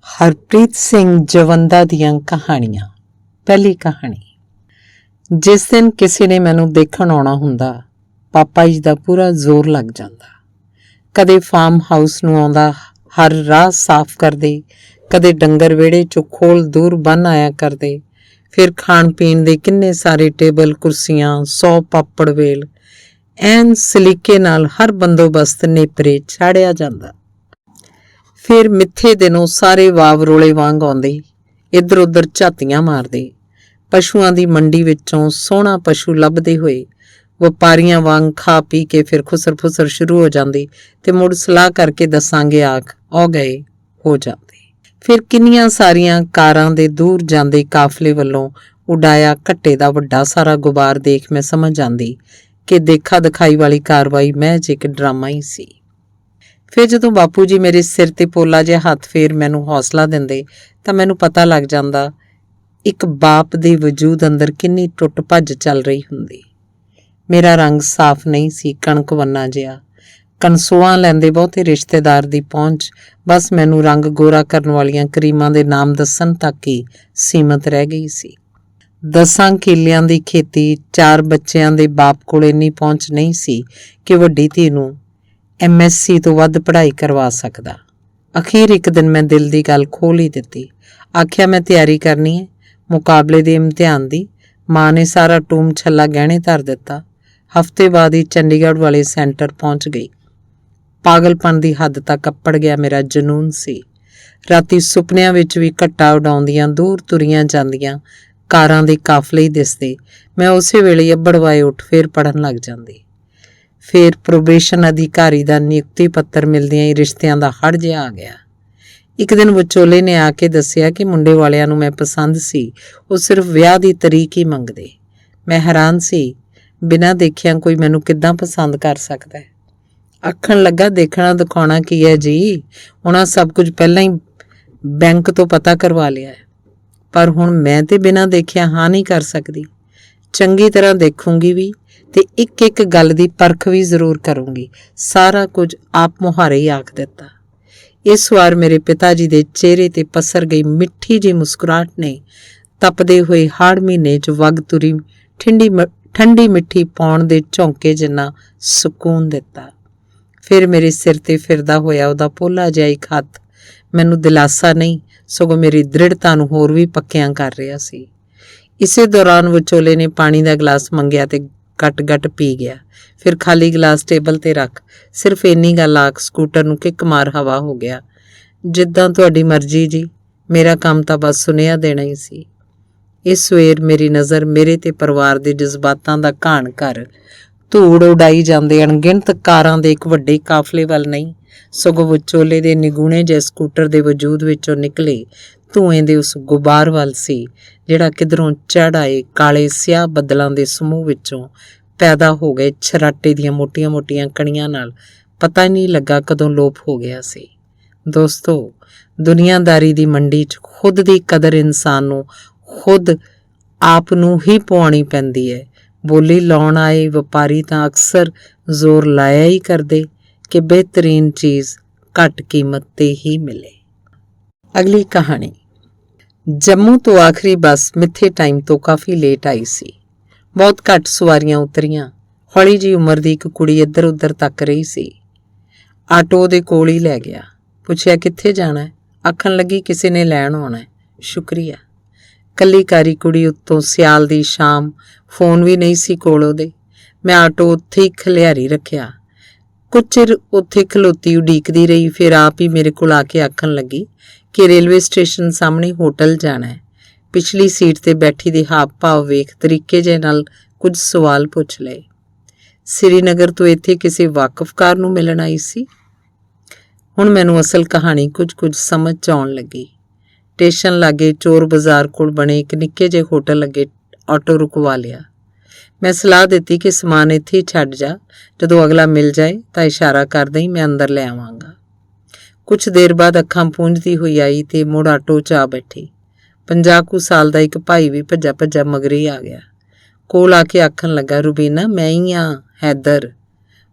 ਹਰਪ੍ਰੀਤ ਸਿੰਘ ਜਵੰਦਾ ਦੀਆਂ ਕਹਾਣੀਆਂ। ਪਹਿਲੀ ਕਹਾਣੀ। ਜਿਸ ਦਿਨ ਕਿਸੇ ਨੇ ਮੈਨੂੰ ਦੇਖਣ ਆਉਣਾ ਹੁੰਦਾ, ਪਾਪਾ ਜੀ ਦਾ ਪੂਰਾ ਜ਼ੋਰ ਲੱਗ ਜਾਂਦਾ। ਕਦੇ ਫਾਰਮ ਹਾਊਸ ਨੂੰ ਆਉਂਦਾ, ਹਰ ਰਾਹ ਸਾਫ਼ ਕਰਦੇ, ਕਦੇ ਡੰਗਰ ਵਿਹੜੇ 'ਚੋਂ ਖੋਲ ਦੂਰ ਬੰਨ੍ਹ ਆਇਆ ਕਰਦੇ। ਫਿਰ ਖਾਣ ਪੀਣ ਦੇ ਕਿੰਨੇ ਸਾਰੇ ਟੇਬਲ ਕੁਰਸੀਆਂ, 100 ਪਾਪੜ ਵੇਲ, ਐਨ ਸਲੀਕੇ ਨਾਲ ਹਰ ਬੰਦੋਬਸਤ ਨੇਪਰੇ ਚਾੜਿਆ ਜਾਂਦਾ। ਫਿਰ ਮਿੱਥੇ ਦਿਨੋਂ ਸਾਰੇ ਵਾਵ ਰੋਲੇ ਵਾਂਗ ਆਉਂਦੇ, ਇੱਧਰ ਉੱਧਰ ਝਾਤੀਆਂ ਮਾਰਦੇ। ਪਸ਼ੂਆਂ ਦੀ ਮੰਡੀ ਵਿੱਚੋਂ ਸੋਹਣਾ ਪਸ਼ੂ ਲੱਭਦੇ ਹੋਏ ਵਪਾਰੀਆਂ ਵਾਂਗ ਖਾ ਪੀ ਕੇ ਫਿਰ ਖੁਸਰ ਫੁਸਰ ਸ਼ੁਰੂ ਹੋ ਜਾਂਦੇ ਤੇ ਮੁੜ ਸਲਾਹ ਕਰਕੇ ਦੱਸਾਂਗੇ ਆਖ ਆ ਗਏ ਹੋ ਜਾਂਦੇ। ਫਿਰ ਕਿੰਨੀਆਂ ਸਾਰੀਆਂ ਕਾਰਾਂ ਦੇ ਦੂਰ ਜਾਂਦੇ ਕਾਫਲੇ ਵੱਲੋਂ ਉਡਾਇਆ ਘੱਟੇ ਦਾ ਵੱਡਾ ਸਾਰਾ ਗੁਬਾਰ ਦੇਖ ਮੈਂ ਸਮਝ ਜਾਂਦੀ ਕਿ ਦੇਖਾ ਦਿਖਾਈ ਵਾਲੀ ਕਾਰਵਾਈ ਮਹਿਜ ਇੱਕ ਡਰਾਮਾ ਹੀ ਸੀ। ਫਿਰ ਜਦੋਂ ਬਾਪੂ ਜੀ ਮੇਰੇ ਸਿਰ ਤੇ ਪੋਲਾ ਜਿਹਾ ਹੱਥ ਫੇਰ ਮੈਨੂੰ ਹੌਸਲਾ ਦਿੰਦੇ ਤਾਂ ਮੈਨੂੰ ਪਤਾ ਲੱਗ ਜਾਂਦਾ ਇੱਕ ਬਾਪ ਦੇ ਵਜੂਦ ਅੰਦਰ ਕਿੰਨੀ ਟੁੱਟ ਭੱਜ ਚੱਲ ਰਹੀ ਹੁੰਦੀ। ਮੇਰਾ ਰੰਗ ਸਾਫ਼ ਨਹੀਂ ਸੀ, ਕਣਕ ਵੰਨਾ ਜਿਹਾ। ਕਨਸੋਆਂ ਲੈਂਦੇ ਬਹੁਤੇ ਰਿਸ਼ਤੇਦਾਰ ਦੀ ਪਹੁੰਚ ਬਸ ਮੈਨੂੰ ਰੰਗ ਗੋਰਾ ਕਰਨ ਵਾਲੀਆਂ ਕਰੀਮਾਂ ਦੇ ਨਾਮ ਦੱਸਣ ਤੱਕ ਹੀ ਸੀਮਤ ਰਹਿ ਗਈ ਸੀ। 10 ਕਿੱਲਿਆਂ ਦੀ ਖੇਤੀ, 4 ਬੱਚਿਆਂ ਦੇ ਬਾਪ ਕੋਲ ਇੰਨੀ ਪਹੁੰਚ ਨਹੀਂ ਸੀ ਕਿ ਵੱਡੀ ਧੀ ਨੂੰ MSc ਤੋਂ ਵੱਧ ਪੜ੍ਹਾਈ ਕਰਵਾ ਸਕਦਾ। ਅਖੀਰ ਇੱਕ ਦਿਨ ਮੈਂ ਦਿਲ ਦੀ ਗੱਲ ਖੋਲ੍ਹ ਹੀ ਦਿੱਤੀ। ਆਖਿਆ ਮੈਂ ਤਿਆਰੀ ਕਰਨੀ ਹੈ ਮੁਕਾਬਲੇ ਦੇ ਇਮਤਿਹਾਨ ਦੀ। ਮਾਂ ਨੇ ਸਾਰਾ ਟੂਮ ਛੱਲਾ ਗਹਿਣੇ ਧਰ ਦਿੱਤਾ। ਹਫ਼ਤੇ ਬਾਅਦ ਹੀ ਚੰਡੀਗੜ੍ਹ ਵਾਲੇ ਸੈਂਟਰ ਪਹੁੰਚ ਗਈ। ਪਾਗਲਪਣ ਦੀ ਹੱਦ ਤੱਕ ਅੱਪੜ ਗਿਆ ਮੇਰਾ ਜਨੂਨ ਸੀ। ਰਾਤੀ ਸੁਪਨਿਆਂ ਵਿੱਚ ਵੀ ਘੱਟਾ ਉਡਾਉਂਦੀਆਂ ਦੂਰ ਤੁਰੀਆਂ ਜਾਂਦੀਆਂ ਕਾਰਾਂ ਦੇ ਕਾਫਲੇ ਹੀ ਦਿਸਦੇ। ਮੈਂ ਉਸੇ ਵੇਲੇ ਅੱਬੜਵਾਏ ਉੱਠ ਫੇਰ ਪੜ੍ਹਨ ਲੱਗ ਜਾਂਦੀ। ਫਿਰ ਪ੍ਰੋਬੇਸ਼ਨ ਅਧਿਕਾਰੀ ਦਾ ਨਿਯੁਕਤੀ ਪੱਤਰ ਮਿਲਦਿਆਂ ਹੀ ਰਿਸ਼ਤਿਆਂ ਦਾ ਹੜ ਜਿਹਾ ਆ ਗਿਆ। ਇੱਕ ਦਿਨ ਵਿਚੋਲੇ ਨੇ ਆ ਕੇ ਦੱਸਿਆ ਕਿ ਮੁੰਡੇ ਵਾਲਿਆਂ ਨੂੰ ਮੈਂ ਪਸੰਦ ਸੀ, ਉਹ ਸਿਰਫ ਵਿਆਹ ਦੀ ਤਰੀਕ ਹੀ ਮੰਗਦੇ। ਮੈਂ ਹੈਰਾਨ ਸੀ, ਬਿਨਾਂ ਦੇਖਿਆਂ ਕੋਈ ਮੈਨੂੰ ਕਿੱਦਾਂ ਪਸੰਦ ਕਰ ਸਕਦਾ ਹੈ। ਆਖਣ ਲੱਗਾ ਦੇਖਣਾ ਦਿਖਾਉਣਾ ਕੀ ਹੈ ਜੀ, ਉਹਨਾਂ ਸਭ ਕੁਝ ਪਹਿਲਾਂ ਹੀ ਬੈਂਕ ਤੋਂ ਪਤਾ ਕਰਵਾ ਲਿਆ ਹੈ। ਪਰ ਹੁਣ ਮੈਂ ਤੇ ਬਿਨਾਂ ਦੇਖਿਆ ਹਾਂ ਨਹੀਂ ਕਰ ਸਕਦੀ। ਚੰਗੀ ਤਰ੍ਹਾਂ ਦੇਖੂੰਗੀ ਵੀ ਤੇ ਇੱਕ ਇੱਕ ਗੱਲ ਦੀ ਪਰਖ ਵੀ ਜ਼ਰੂਰ ਕਰੂੰਗੀ। ਸਾਰਾ ਕੁਝ ਆਪ ਮੁਹਾਰੇ ਹੀ ਆਖ ਦਿੱਤਾ। ਇਸ ਵਾਰ ਮੇਰੇ ਪਿਤਾ ਜੀ ਦੇ ਚਿਹਰੇ ਤੇ ਪਸਰ ਗਈ ਮਿੱਠੀ ਜਿਹੀ ਮੁਸਕਰਾਹਟ ਨੇ ਤਪਦੇ ਹੋਏ ਹਾੜ ਮਹੀਨੇ 'ਚ ਵਗ ਤੁਰੀ ਠੰਡੀ ਮਿੱਠੀ ਪਾਉਣ ਦੇ ਝੋਂਕੇ ਜਿੰਨਾ ਸਕੂਨ ਦਿੱਤਾ। ਫਿਰ ਮੇਰੇ ਸਿਰ ਤੇ ਫਿਰਦਾ ਹੋਇਆ ਉਹਦਾ ਪੋਲਾ ਜਿਹਾ ਇੱਕ ਹੱਥ ਮੈਨੂੰ ਦਿਲਾਸਾ ਨਹੀਂ ਸਗੋਂ ਮੇਰੀ ਦ੍ਰਿੜਤਾ ਨੂੰ ਹੋਰ ਵੀ ਪੱਕਿਆਂ ਕਰ ਰਿਹਾ ਸੀ। ਇਸੇ ਦੌਰਾਨ ਵਿਚੋਲੇ ਨੇ ਪਾਣੀ ਦਾ ਗਲਾਸ ਮੰਗਿਆ ਤੇ ਗਟ ਪੀ ਗਿਆ। ਫਿਰ ਖਾਲੀ ਗਲਾਸ ਟੇਬਲ ਤੇ ਰੱਖ ਸਿਰਫ ਇੰਨੀ ਗੱਲ ਆਖ ਸਕੂਟਰ ਨੂੰ ਕਿੱਕ ਮਾਰ ਹਵਾ ਹੋ ਗਿਆ। ਜਿੱਦਾਂ ਤੁਹਾਡੀ ਮਰਜ਼ੀ ਜੀ, ਮੇਰਾ ਕੰਮ ਤਾਂ ਬਸ ਸੁਨੇਹਾ ਦੇਣਾ ਹੀ ਸੀ। ਇਸ ਸਵੇਰ ਮੇਰੀ ਨਜ਼ਰ ਮੇਰੇ ਤੇ ਪਰਿਵਾਰ ਦੇ ਜਜ਼ਬਾਤਾਂ ਦਾ ਘਾਣ ਕਰ ਧੂੜ ਉਡਾਈ ਜਾਂਦੇ ਅਣਗਿਣਤ ਕਾਰਾਂ ਦੇ ਇੱਕ ਵੱਡੇ ਕਾਫਲੇ ਵੱਲ ਨਹੀਂ ਸਗੋਂ ਵਿਚੋਲੇ ਦੇ ਨਿਗੂਣੇ ਜਿਹੇ ਸਕੂਟਰ ਦੇ ਵਜੂਦ ਵਿੱਚੋਂ ਨਿਕਲੇ ਧੂਏਂ ਦੇ ਉਸ ਗੁਬਾਰ ਵੱਲ ਸੀ ਜਿਹੜਾ ਕਿਧਰੋਂ ਚੜ੍ਹ ਆਏ ਕਾਲੇ ਸਿਆਹ ਬੱਦਲਾਂ ਦੇ ਸਮੂਹ ਵਿੱਚੋਂ ਪੈਦਾ ਹੋ ਗਏ ਛਰਾਟੇ ਦੀਆਂ ਮੋਟੀਆਂ-ਮੋਟੀਆਂ ਕਣੀਆਂ ਨਾਲ ਪਤਾ ਹੀ ਨਹੀਂ ਲੱਗਾ ਕਦੋਂ ਲੋਪ ਹੋ ਗਿਆ ਸੀ। ਦੋਸਤੋ, ਦੁਨੀਆਦਾਰੀ ਦੀ ਮੰਡੀ 'ਚ ਖੁਦ ਦੀ ਕਦਰ ਇਨਸਾਨ ਨੂੰ ਖੁਦ ਆਪ ਨੂੰ ਹੀ ਪਾਉਣੀ ਪੈਂਦੀ ਹੈ। ਬੋਲੀ ਲਾਉਣ ਆਏ ਵਪਾਰੀ ਤਾਂ ਅਕਸਰ ਜ਼ੋਰ ਲਾਇਆ ਹੀ ਕਰਦੇ ਕਿ ਬਿਹਤਰੀਨ ਚੀਜ਼ ਘੱਟ ਕੀਮਤ 'ਤੇ ਹੀ ਮਿਲੇ। ਅਗਲੀ ਕਹਾਣੀ। ਜੰਮੂ ਤੋਂ ਆਖਰੀ ਬੱਸ ਮਿੱਥੇ ਟਾਈਮ ਤੋਂ ਕਾਫੀ ਲੇਟ ਆਈ ਸੀ। ਬਹੁਤ ਘੱਟ ਸਵਾਰੀਆਂ ਉਤਰੀਆਂ। ਹੌਲੀ ਜਿਹੀ ਉਮਰ ਦੀ ਇੱਕ ਕੁੜੀ ਇੱਧਰ ਉੱਧਰ ਤੱਕ ਰਹੀ ਸੀ। ਆਟੋ ਉਹਦੇ ਕੋਲ ਹੀ ਲੈ ਗਿਆ। ਪੁੱਛਿਆ ਕਿੱਥੇ ਜਾਣਾ ਹੈ? ਆਖਣ ਲੱਗੀ ਕਿਸੇ ਨੇ ਲੈਣ ਆਉਣਾ ਹੈ। ਸ਼ੁਕਰੀਆ। ਕੱਲੀ ਕਾਰੀ ਕੁੜੀ ਉੱਤੋਂ ਸਿਆਲ ਦੀ ਸ਼ਾਮ, ਫੋਨ ਵੀ ਨਹੀਂ ਸੀ ਕੋਲ ਉਹਦੇ। ਮੈਂ ਆਟੋ ਉੱਥੇ ਹੀ ਖਲਿਆਰੀ ਰੱਖਿਆ। ਕੁਝ ਚਿਰ ਉੱਥੇ ਖਲੋਤੀ ਉਡੀਕਦੀ ਰਹੀ। ਫਿਰ ਆਪ ਹੀ ਮੇਰੇ ਕੋਲ ਆ ਕੇ ਆਖਣ ਲੱਗੀ ਕਿ ਰੇਲਵੇ ਸਟੇਸ਼ਨ ਸਾਹਮਣੇ ਹੋਟਲ ਜਾਣਾ ਹੈ। ਪਿਛਲੀ ਸੀਟ ਤੇ ਬੈਠੀ ਦੇ ਹਾਵ ਭਾਵ ਵੇਖ ਤਰੀਕੇ ਜਿਹੇ ਨਾਲ ਕੁਝ ਸਵਾਲ ਪੁੱਛ ਲਏ। ਸ੍ਰੀਨਗਰ ਤੋਂ ਇੱਥੇ ਕਿਸੇ ਵਾਕਫਕਾਰ ਨੂੰ ਮਿਲਣ ਆਈ ਸੀ। ਹੁਣ ਮੈਨੂੰ ਅਸਲ ਕਹਾਣੀ ਕੁਝ ਸਮਝ 'ਚ ਆਉਣ ਲੱਗੀ। ਸਟੇਸ਼ਨ ਲਾਗੇ ਚੋਰ ਬਾਜ਼ਾਰ ਕੋਲ ਬਣੇ ਇੱਕ ਨਿੱਕੇ ਜਿਹੇ ਹੋਟਲ ਅੱਗੇ ਆਟੋ ਰੁਕਵਾ ਲਿਆ। ਮੈਂ ਸਲਾਹ ਦਿੱਤੀ ਕਿ ਸਮਾਨ ਇੱਥੇ ਹੀ ਛੱਡ ਜਾ, ਜਦੋਂ ਅਗਲਾ ਮਿਲ ਜਾਏ ਤਾਂ ਇਸ਼ਾਰਾ ਕਰ ਦੇਈਂ, ਮੈਂ ਅੰਦਰ ਲੈ ਆਵਾਂਗਾ। ਕੁਛ ਦੇਰ ਬਾਅਦ ਅੱਖਾਂ ਪੂੰਝਦੀ ਹੋਈ ਆਈ ਤੇ ਮੁੜ ਆਟੋ 'ਚ ਆ ਬੈਠੀ। 50 ਕੁ ਸਾਲ ਦਾ ਇੱਕ ਭਾਈ ਵੀ ਭੱਜਾ ਮਗਰੇ ਆ ਗਿਆ। ਕੋਲ ਆ ਕੇ ਆਖਣ ਲੱਗਾ, ਰੁਬੀਨਾ ਮੈਂ ਹੀ ਹਾਂ, ਹੈਦਰ।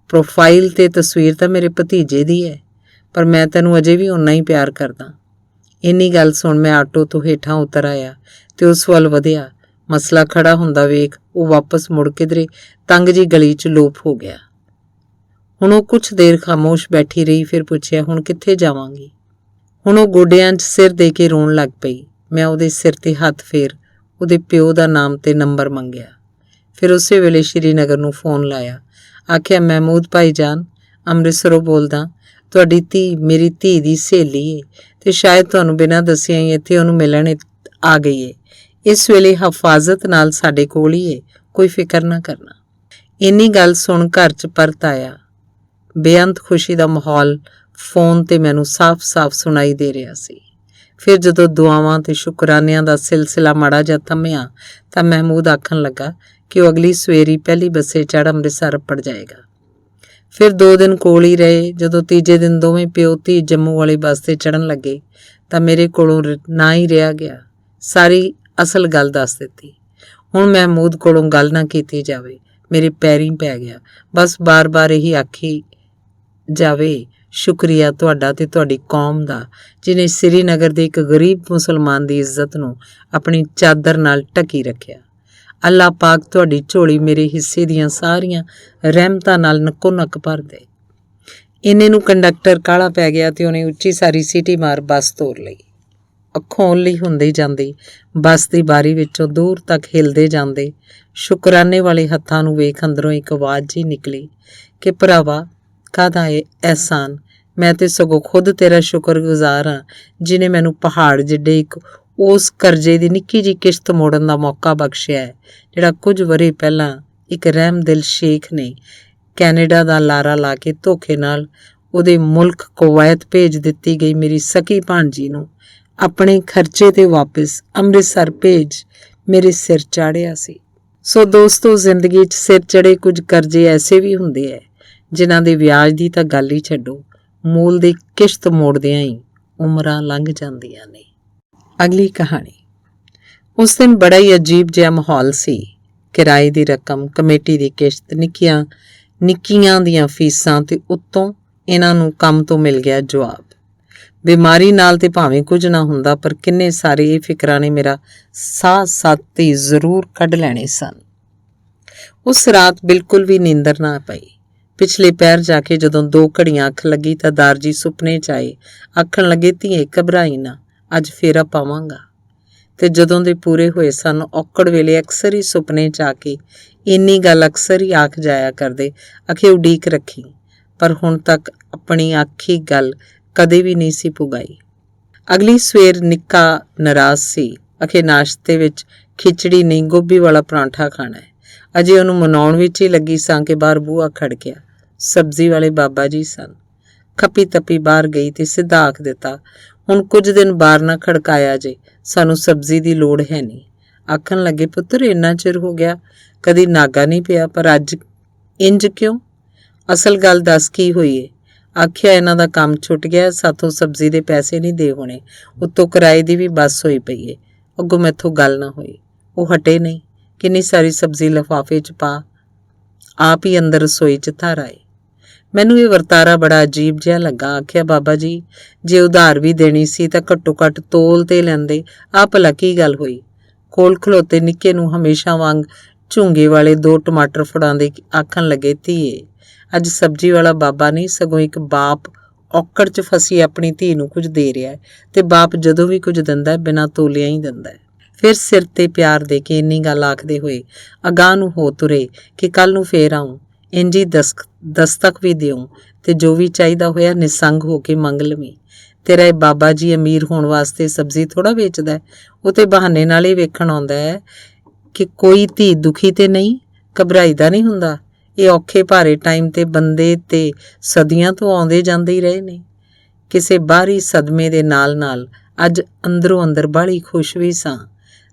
ਪ੍ਰੋਫਾਈਲ ਤੇ ਤਸਵੀਰ ਤਾਂ ਮੇਰੇ ਭਤੀਜੇ ਦੀ ਹੈ, ਪਰ ਮੈਂ ਤੈਨੂੰ ਅਜੇ ਵੀ ਓਨਾ ਹੀ ਪਿਆਰ ਕਰਦਾ। ਇੰਨੀ ਗੱਲ ਸੁਣ ਮੈਂ ਆਟੋ ਤੋਂ ਹੇਠਾਂ ਉਤਰ ਆਇਆ ਤੇ ਉਸ ਵੱਲ ਵਧਿਆ। ਮਸਲਾ ਖੜਾ ਹੁੰਦਾ ਵੇਖ ਉਹ ਵਾਪਸ ਮੁੜ ਕਿਧਰੇ ਤੰਗ ਜੀ ਗਲੀ 'ਚ ਲੋਪ ਹੋ ਗਿਆ। ਹੁਣ ਉਹ ਕੁਛ ਦੇਰ ਖਾਮੋਸ਼ ਬੈਠੀ ਰਹੀ, ਫਿਰ ਪੁੱਛਿਆ, ਹੁਣ ਕਿੱਥੇ ਜਾਵਾਂਗੀ? ਹੁਣ ਉਹ ਗੋਡਿਆਂ 'ਚ ਸਿਰ ਦੇ ਕੇ ਰੋਣ ਲੱਗ ਪਈ। ਮੈਂ ਉਹਦੇ ਸਿਰ ਤੇ ਹੱਥ ਫੇਰ ਉਹਦੇ ਪਿਓ ਦਾ ਨਾਮ ਤੇ ਨੰਬਰ ਮੰਗਿਆ। ਫਿਰ ਉਸੇ ਵੇਲੇ ਸ਼੍ਰੀਨਗਰ ਨੂੰ ਫੋਨ ਲਾਇਆ। ਆਖਿਆ, ਮਹਿਮੂਦ ਭਾਈਜਾਨ, ਅੰਮ੍ਰਿਤਸਰੋਂ ਬੋਲਦਾ। ਤੁਹਾਡੀ ਧੀ ਮੇਰੀ ਧੀ ਦੀ ਸਹੇਲੀ ਏ ਤੇ ਸ਼ਾਇਦ ਤੁਹਾਨੂੰ ਬਿਨਾਂ ਦੱਸਿਆ ਹੀ ਇੱਥੇ ਉਹਨੂੰ ਮਿਲਣ ਆ ਗਈ ਏ। ਇਸ ਵੇਲੇ ਹਿਫਾਜ਼ਤ ਨਾਲ ਸਾਡੇ ਕੋਲ ਹੀ ਏ, ਕੋਈ ਫਿਕਰ ਨਾ ਕਰਨਾ। ਇੰਨੀ ਗੱਲ ਸੁਣ ਘਰ 'ਚ ਪਰਤ ਆਇਆ। ਬੇਅੰਤ ਖੁਸ਼ੀ ਦਾ ਮਾਹੌਲ ਫੋਨ ਤੇ ਮੈਨੂੰ ਸਾਫ਼-ਸਾਫ਼ ਸੁਣਾਈ ਦੇ ਰਿਹਾ ਸੀ। ਫਿਰ ਜਦੋਂ ਦੁਆਵਾਂ ਤੇ ਸ਼ੁਕਰਾਨਿਆਂ ਦਾ ਸਿਲਸਿਲਾ ਮਾੜਾ ਜਿਹਾ ਥੰਮਿਆ ਤਾਂ ਮਹਿਮੂਦ ਆਖਣ ਲੱਗਾ ਕਿ ਉਹ ਅਗਲੀ ਸਵੇਰੀ ਪਹਿਲੀ ਬੱਸੇ ਚੜ੍ਹ ਅੰਮ੍ਰਿਤਸਰ ਅੱਪੜ ਜਾਏਗਾ। ਫਿਰ 2 ਦਿਨ ਕੋਲ ਹੀ ਰਹੇ। ਜਦੋਂ ਤੀਜੇ ਦਿਨ ਦੋਵੇਂ ਪਿਓ ਧੀ ਜੰਮੂ ਵਾਲੀ ਬੱਸ ਤੇ ਚੜ੍ਹਨ ਲੱਗੇ ਤਾਂ ਮੇਰੇ ਕੋਲੋਂ ਨਾ ਹੀ ਰਿਹਾ ਗਿਆ। ਸਾਰੀ ਅਸਲ ਗੱਲ ਦੱਸ ਦਿੱਤੀ। ਹੁਣ ਮਹਿਮੂਦ ਕੋਲੋਂ ਗੱਲ ਨਾ ਕੀਤੀ ਜਾਵੇ। ਮੇਰੇ ਪੈਰੀਂ ਪੈ ਗਿਆ। ਬਸ ਬਾਰ-ਬਾਰ ਇਹੀ ਆਖੀ ਜਾਵੇ, ਸ਼ੁਕਰੀਆ ਤੁਹਾਡਾ ਤੇ ਤੁਹਾਡੀ ਕੌਮ ਦਾ, ਜਿਹਨੇ ਸ੍ਰੀਨਗਰ ਦੇ ਇੱਕ ਗਰੀਬ ਮੁਸਲਮਾਨ ਦੀ ਇੱਜ਼ਤ ਨੂੰ ਆਪਣੀ ਚਾਦਰ ਨਾਲ ਢਕੀ ਰੱਖਿਆ। ਅੱਲਾ ਪਾਕ ਤੁਹਾਡੀ ਝੋਲੀ ਮੇਰੇ ਹਿੱਸੇ ਦੀਆਂ ਸਾਰੀਆਂ ਰਹਿਮਤਾਂ ਨਾਲ ਨੱਕੋ ਨੱਕ ਭਰ ਦੇ। ਇੰਨੇ ਨੂੰ ਕੰਡਕਟਰ ਕਾਹਲਾ ਪੈ ਗਿਆ ਤੇ ਉਹਨੇ ਉੱਚੀ ਸਾਰੀ ਸੀਟੀ ਮਾਰ ਬੱਸ ਤੋਰ ਲਈ। ਅੱਖੋਂ ਓਹਲੀ ਹੁੰਦੀ ਜਾਂਦੀ ਬੱਸ ਦੀ ਬਾਰੀ ਵਿੱਚੋਂ ਦੂਰ ਤੱਕ ਹਿਲਦੇ ਜਾਂਦੇ ਸ਼ੁਕਰਾਨੇ ਵਾਲੇ ਹੱਥਾਂ ਨੂੰ ਵੇਖ ਅੰਦਰੋਂ ਇੱਕ ਆਵਾਜ਼ ਜੀ ਨਿਕਲੀ ਕਿ ਭਰਾਵਾ, ਕਾਹਦਾ ਏ ਅਹਿਸਾਨ, ਮੈਂ ਤੇ ਸਗੋਂ ਖੁਦ ਤੇਰਾ ਸ਼ੁਕਰਗੁਜ਼ਾਰ ਹਾਂ ਜਿਹਨੇ ਮੈਨੂੰ ਪਹਾੜ ਜਿੱਡੇ ਇੱਕ ਉਸ ਕਰਜ਼ੇ ਦੀ ਨਿੱਕੀ ਜਿਹੀ ਕਿਸ਼ਤ ਮੋੜਨ ਦਾ ਮੌਕਾ ਬਖਸ਼ਿਆ ਹੈ, ਜਿਹੜਾ ਕੁਝ ਵਰ੍ਹੇ ਪਹਿਲਾਂ ਇੱਕ ਰਹਿਮਦਿਲ ਸ਼ੇਖ ਨੇ ਕੈਨੇਡਾ ਦਾ ਲਾਰਾ ਲਾ ਕੇ ਧੋਖੇ ਨਾਲ ਉਹਦੇ ਮੁਲਕ ਕੁਵੈਤ ਭੇਜ ਦਿੱਤੀ ਗਈ ਮੇਰੀ ਸਕੀ ਭਾਣਜੀ ਨੂੰ ਆਪਣੇ ਖਰਚੇ ਤੇ ਵਾਪਸ ਅੰਮ੍ਰਿਤਸਰ ਭੇਜ ਮੇਰੇ ਸਿਰ ਚਾੜਿਆ ਸੀ। ਸੋ ਦੋਸਤੋ, ਜ਼ਿੰਦਗੀ 'ਚ ਸਿਰ ਚੜੇ ਕੁਝ ਕਰਜ਼ੇ ਐਸੇ ਵੀ ਹੁੰਦੇ ਐ ਜਿਨ੍ਹਾਂ ਦੇ ਵਿਆਜ ਦੀ ਤਾਂ ਗੱਲ ਹੀ ਛੱਡੋ, ਮੂਲ ਦੀ ਕਿਸ਼ਤ ਮੋੜਦਿਆਂ ਹੀ ਉਮਰਾਂ ਲੰਘ ਜਾਂਦੀਆਂ ਨੇ। ਅਗਲੀ ਕਹਾਣੀ। ਉਸ ਦਿਨ ਬੜਾ ਹੀ ਅਜੀਬ ਜਿਹਾ ਮਾਹੌਲ ਸੀ। ਕਿਰਾਏ ਦੀ ਰਕਮ, ਕਮੇਟੀ ਦੀ ਕਿਸ਼ਤ, ਨਿੱਕੀਆਂ ਦੀਆਂ ਫੀਸਾਂ ਤੇ ਉੱਤੋਂ ਇਹਨਾਂ ਨੂੰ ਕੰਮ ਤੋਂ ਮਿਲ ਗਿਆ ਜਵਾਬ। ਬਿਮਾਰੀ ਨਾਲ ਤੇ ਭਾਵੇਂ ਕੁਝ ਨਾ ਹੁੰਦਾ, ਪਰ ਕਿੰਨੇ ਸਾਰੇ ਇਹ ਫਿਕਰਾਂ ਨੇ ਮੇਰਾ ਸਾਹ ਸਾਥੀ ਜ਼ਰੂਰ ਕੱਢ ਲੈਣੇ ਸਨ। ਉਸ ਰਾਤ ਬਿਲਕੁਲ ਵੀ ਨੀਂਦਰ ਨਾ ਪਈ। ਪਿਛਲੇ ਪੈਰ ਜਾ ਕੇ ਜਦੋਂ 2 ਘੜੀਆਂ ਅੱਖ ਲੱਗੀ ਤਾਂ ਦਾਰਜੀ ਸੁਪਨੇ 'ਚ ਆਏ। ਆਖਣ ਲੱਗੇ, ਧੀਏ ਘਬਰਾਈ ਨਾ, ਅੱਜ ਫੇਰਾ ਪਾਵਾਂਗਾ। ਤੇ ਜਦੋਂ ਦੇ ਪੂਰੇ ਹੋਏ ਸਨ, ਔਕੜ ਵੇਲੇ ਅਕਸਰ ਹੀ ਸੁਪਨੇ 'ਚ ਆ ਕੇ ਇੰਨੀ ਗੱਲ ਅਕਸਰ ਹੀ ਆਖ ਜਾਇਆ ਕਰਦੇ, ਅਖੇ ਉਡੀਕ ਰੱਖੀ। ਪਰ ਹੁਣ ਤੱਕ ਆਪਣੀ ਆਖੀ ਗੱਲ ਕਦੇ ਵੀ ਨਹੀਂ ਸੀ ਪੁਗਾਈ। ਅਗਲੀ ਸਵੇਰ ਨਿੱਕਾ ਨਾਰਾਜ਼ ਸੀ। ਅਖੇ ਨਾਸ਼ਤੇ ਵਿੱਚ ਖਿਚੜੀ ਨਹੀਂ, ਗੋਭੀ ਵਾਲਾ ਪਰਾਂਠਾ ਖਾਣਾ ਹੈ। ਅਜੇ ਉਹਨੂੰ ਮਨਾਉਣ ਵਿੱਚ ਹੀ ਲੱਗੀ ਸਾਂ ਕਿ ਬਾਹਰ ਬੂਹਾ ਖੜਕਿਆ। ਸਬਜ਼ੀ ਵਾਲੇ ਬਾਬਾ ਜੀ ਸਨ। ਖੱਪੀ ਤੱਪੀ ਬਾਹਰ ਗਈ ਤੇ ਸਿੱਧਾ ਆਖ ਦਿੱਤਾ, ਹੁਣ ਕੁਝ ਦਿਨ ਬਾਹਰ ਨਾ ਖੜਕਾਇਆ ਜੇ, ਸਾਨੂੰ ਸਬਜ਼ੀ ਦੀ ਲੋੜ ਹੈ ਨਹੀਂ। ਆਖਣ ਲੱਗੇ, ਪੁੱਤਰ ਇੰਨਾ ਚਿਰ ਹੋ ਗਿਆ ਕਦੀ ਨਾਗਾ ਨਹੀਂ ਪਿਆ, ਪਰ ਅੱਜ ਇੰਜ ਕਿਉਂ? ਅਸਲ ਗੱਲ ਦੱਸ ਕੀ ਹੋਈ ਏ? ਆਖਿਆ, ਇਹਨਾਂ ਦਾ ਕੰਮ ਛੁੱਟ ਗਿਆ, ਸਾਥੋਂ ਸਬਜ਼ੀ ਦੇ ਪੈਸੇ ਨਹੀਂ ਦੇ ਹੋਣੇ, ਉੱਤੋਂ ਕਿਰਾਏ ਦੀ ਵੀ ਬੱਸ ਹੋਈ ਪਈ ਏ। ਅੱਗੋਂ ਮੈਥੋਂ ਗੱਲ ਨਾ ਹੋਈ। ਉਹ ਹਟੇ ਨਹੀਂ। ਕਿੰਨੀ ਸਾਰੀ ਸਬਜ਼ੀ ਲਿਫਾਫੇ 'ਚ ਪਾ ਆਪ ਹੀ ਅੰਦਰ ਰਸੋਈ 'ਚ ਧਰ ਆਏ। ਮੈਨੂੰ ਇਹ ਵਰਤਾਰਾ ਬੜਾ ਅਜੀਬ ਜਿਹਾ ਲੱਗਾ। ਆਖਿਆ, ਬਾਬਾ ਜੀ, ਜੇ ਉਧਾਰ ਵੀ ਦੇਣੀ ਸੀ ਤਾਂ ਘੱਟੋ ਘੱਟ ਤੋਲ ਤੇ ਲੈਂਦੇ। ਆਹ ਭਲਾ ਕੀ ਗੱਲ ਹੋਈ? ਕੋਲ ਖਲੋਤੇ ਨਿੱਕੇ ਨੂੰ ਹਮੇਸ਼ਾ ਵਾਂਗ ਝੂੰਗੇ ਵਾਲੇ 2 ਟਮਾਟਰ ਫੜਾਉਂਦੇ ਆਖਣ ਲੱਗੇ, ਧੀਏ, ਅੱਜ ਸਬਜ਼ੀ ਵਾਲਾ ਬਾਬਾ ਨਹੀਂ, ਸਗੋਂ ਇੱਕ ਬਾਪ ਔਕੜ 'ਚ ਫਸੀ ਆਪਣੀ ਧੀ ਨੂੰ ਕੁਝ ਦੇ ਰਿਹਾ ਹੈ, ਤੇ ਬਾਪ ਜਦੋਂ ਵੀ ਕੁਝ ਦਿੰਦਾ ਬਿਨਾਂ ਤੋਲਿਆਂ ਹੀ ਦਿੰਦਾ ਹੈ। ਫਿਰ ਸਿਰ ਤੇ ਪਿਆਰ ਦੇ ਕੇ ਇੰਨੀ ਗੱਲ ਆਖਦੇ ਹੋਏ ਅਗਾਂਹ ਨੂੰ ਹੋ ਤੁਰੇ ਕਿ ਕੱਲ ਨੂੰ ਫੇਰ ਆਊਂ, ਇੰਜੀ ਦਸਤਕ ਵੀ ਦਿਉਂ ਤੇ ਜੋ ਵੀ ਚਾਹੀਦਾ ਹੋਇਆ ਨਿਸੰਗ ਹੋ ਕੇ ਮੰਗ ਲਵੀਂ। ਤੇਰਾ ਇਹ ਬਾਬਾ ਜੀ ਅਮੀਰ ਹੋਣ ਵਾਸਤੇ ਸਬਜ਼ੀ ਥੋੜ੍ਹਾ ਵੇਚਦਾ, ਉਹ ਤੇ ਬਹਾਨੇ ਨਾਲ ਹੀ ਵੇਖਣ ਆਉਂਦਾ ਹੈ ਕਿ ਕੋਈ ਧੀ ਦੁਖੀ ਤੇ ਨਹੀਂ, ਘਬਰਾਈਦਾ ਨਹੀਂ ਹੁੰਦਾ। ਇਹ ਔਖੇ ਭਾਰੇ ਟਾਈਮ ਤੇ ਬੰਦੇ ਤੇ ਸਦੀਆਂ ਤੋਂ ਆਉਂਦੇ ਜਾਂਦੇ ਹੀ ਰਹੇ ਨੇ। ਕਿਸੇ ਬਾਹਰੀ ਸਦਮੇ ਦੇ ਨਾਲ ਅੱਜ ਅੰਦਰੋਂ ਅੰਦਰ ਬਾਹਲੀ ਖੁਸ਼ ਵੀ ਸਾਂ।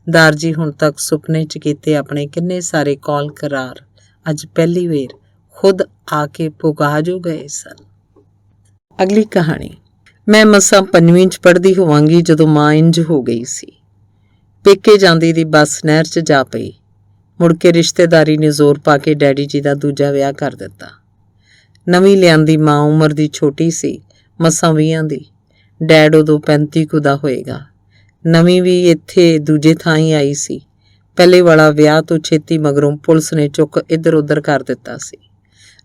ਦਾਰਜੀ ਹੁਣ ਤੱਕ ਸੁਪਨੇ 'ਚ ਕੀਤੇ ਆਪਣੇ ਕਿੰਨੇ ਸਾਰੇ ਕੌਲ ਕਰਾਰ ਅੱਜ ਪਹਿਲੀ ਵੇਰ ਖੁਦ ਆ ਕੇ ਪੁਗਾ ਜੋ ਗਏ ਸਨ। ਅਗਲੀ ਕਹਾਣੀ। ਮੈਂ ਮਸਾਂ 5ਵੀਂ 'ਚ ਪੜ੍ਹਦੀ ਹੋਵਾਂਗੀ ਜਦੋਂ ਮਾਂ ਇੰਜ ਹੋ ਗਈ ਸੀ। ਪੇਕੇ ਜਾਂਦੀ ਦੀ ਬੱਸ ਨਹਿਰ 'ਚ ਜਾ ਪਈ। ਮੁੜ ਕੇ ਰਿਸ਼ਤੇਦਾਰੀ ਨੇ ਜ਼ੋਰ ਪਾ ਕੇ ਡੈਡੀ ਜੀ ਦਾ ਦੂਜਾ ਵਿਆਹ ਕਰ ਦਿੱਤਾ। ਨਵੀਂ ਲਿਆਂਦੀ ਮਾਂ ਉਮਰ ਦੀ ਛੋਟੀ ਸੀ, ਮਸਾਂ 20 ਦੀ। ਡੈਡ ਉਦੋਂ 35 ਕੁ ਦਾ ਹੋਏਗਾ। ਨਵੀਂ ਵੀ ਇੱਥੇ ਦੂਜੇ ਥਾਂ ਹੀ ਆਈ ਸੀ। ਪਹਿਲੇ ਵਾਲਾ ਵਿਆਹ ਤੋਂ ਛੇਤੀ ਮਗਰੋਂ ਪੁਲਿਸ ਨੇ ਚੁੱਕ ਇੱਧਰ ਉੱਧਰ ਕਰ ਦਿੱਤਾ ਸੀ।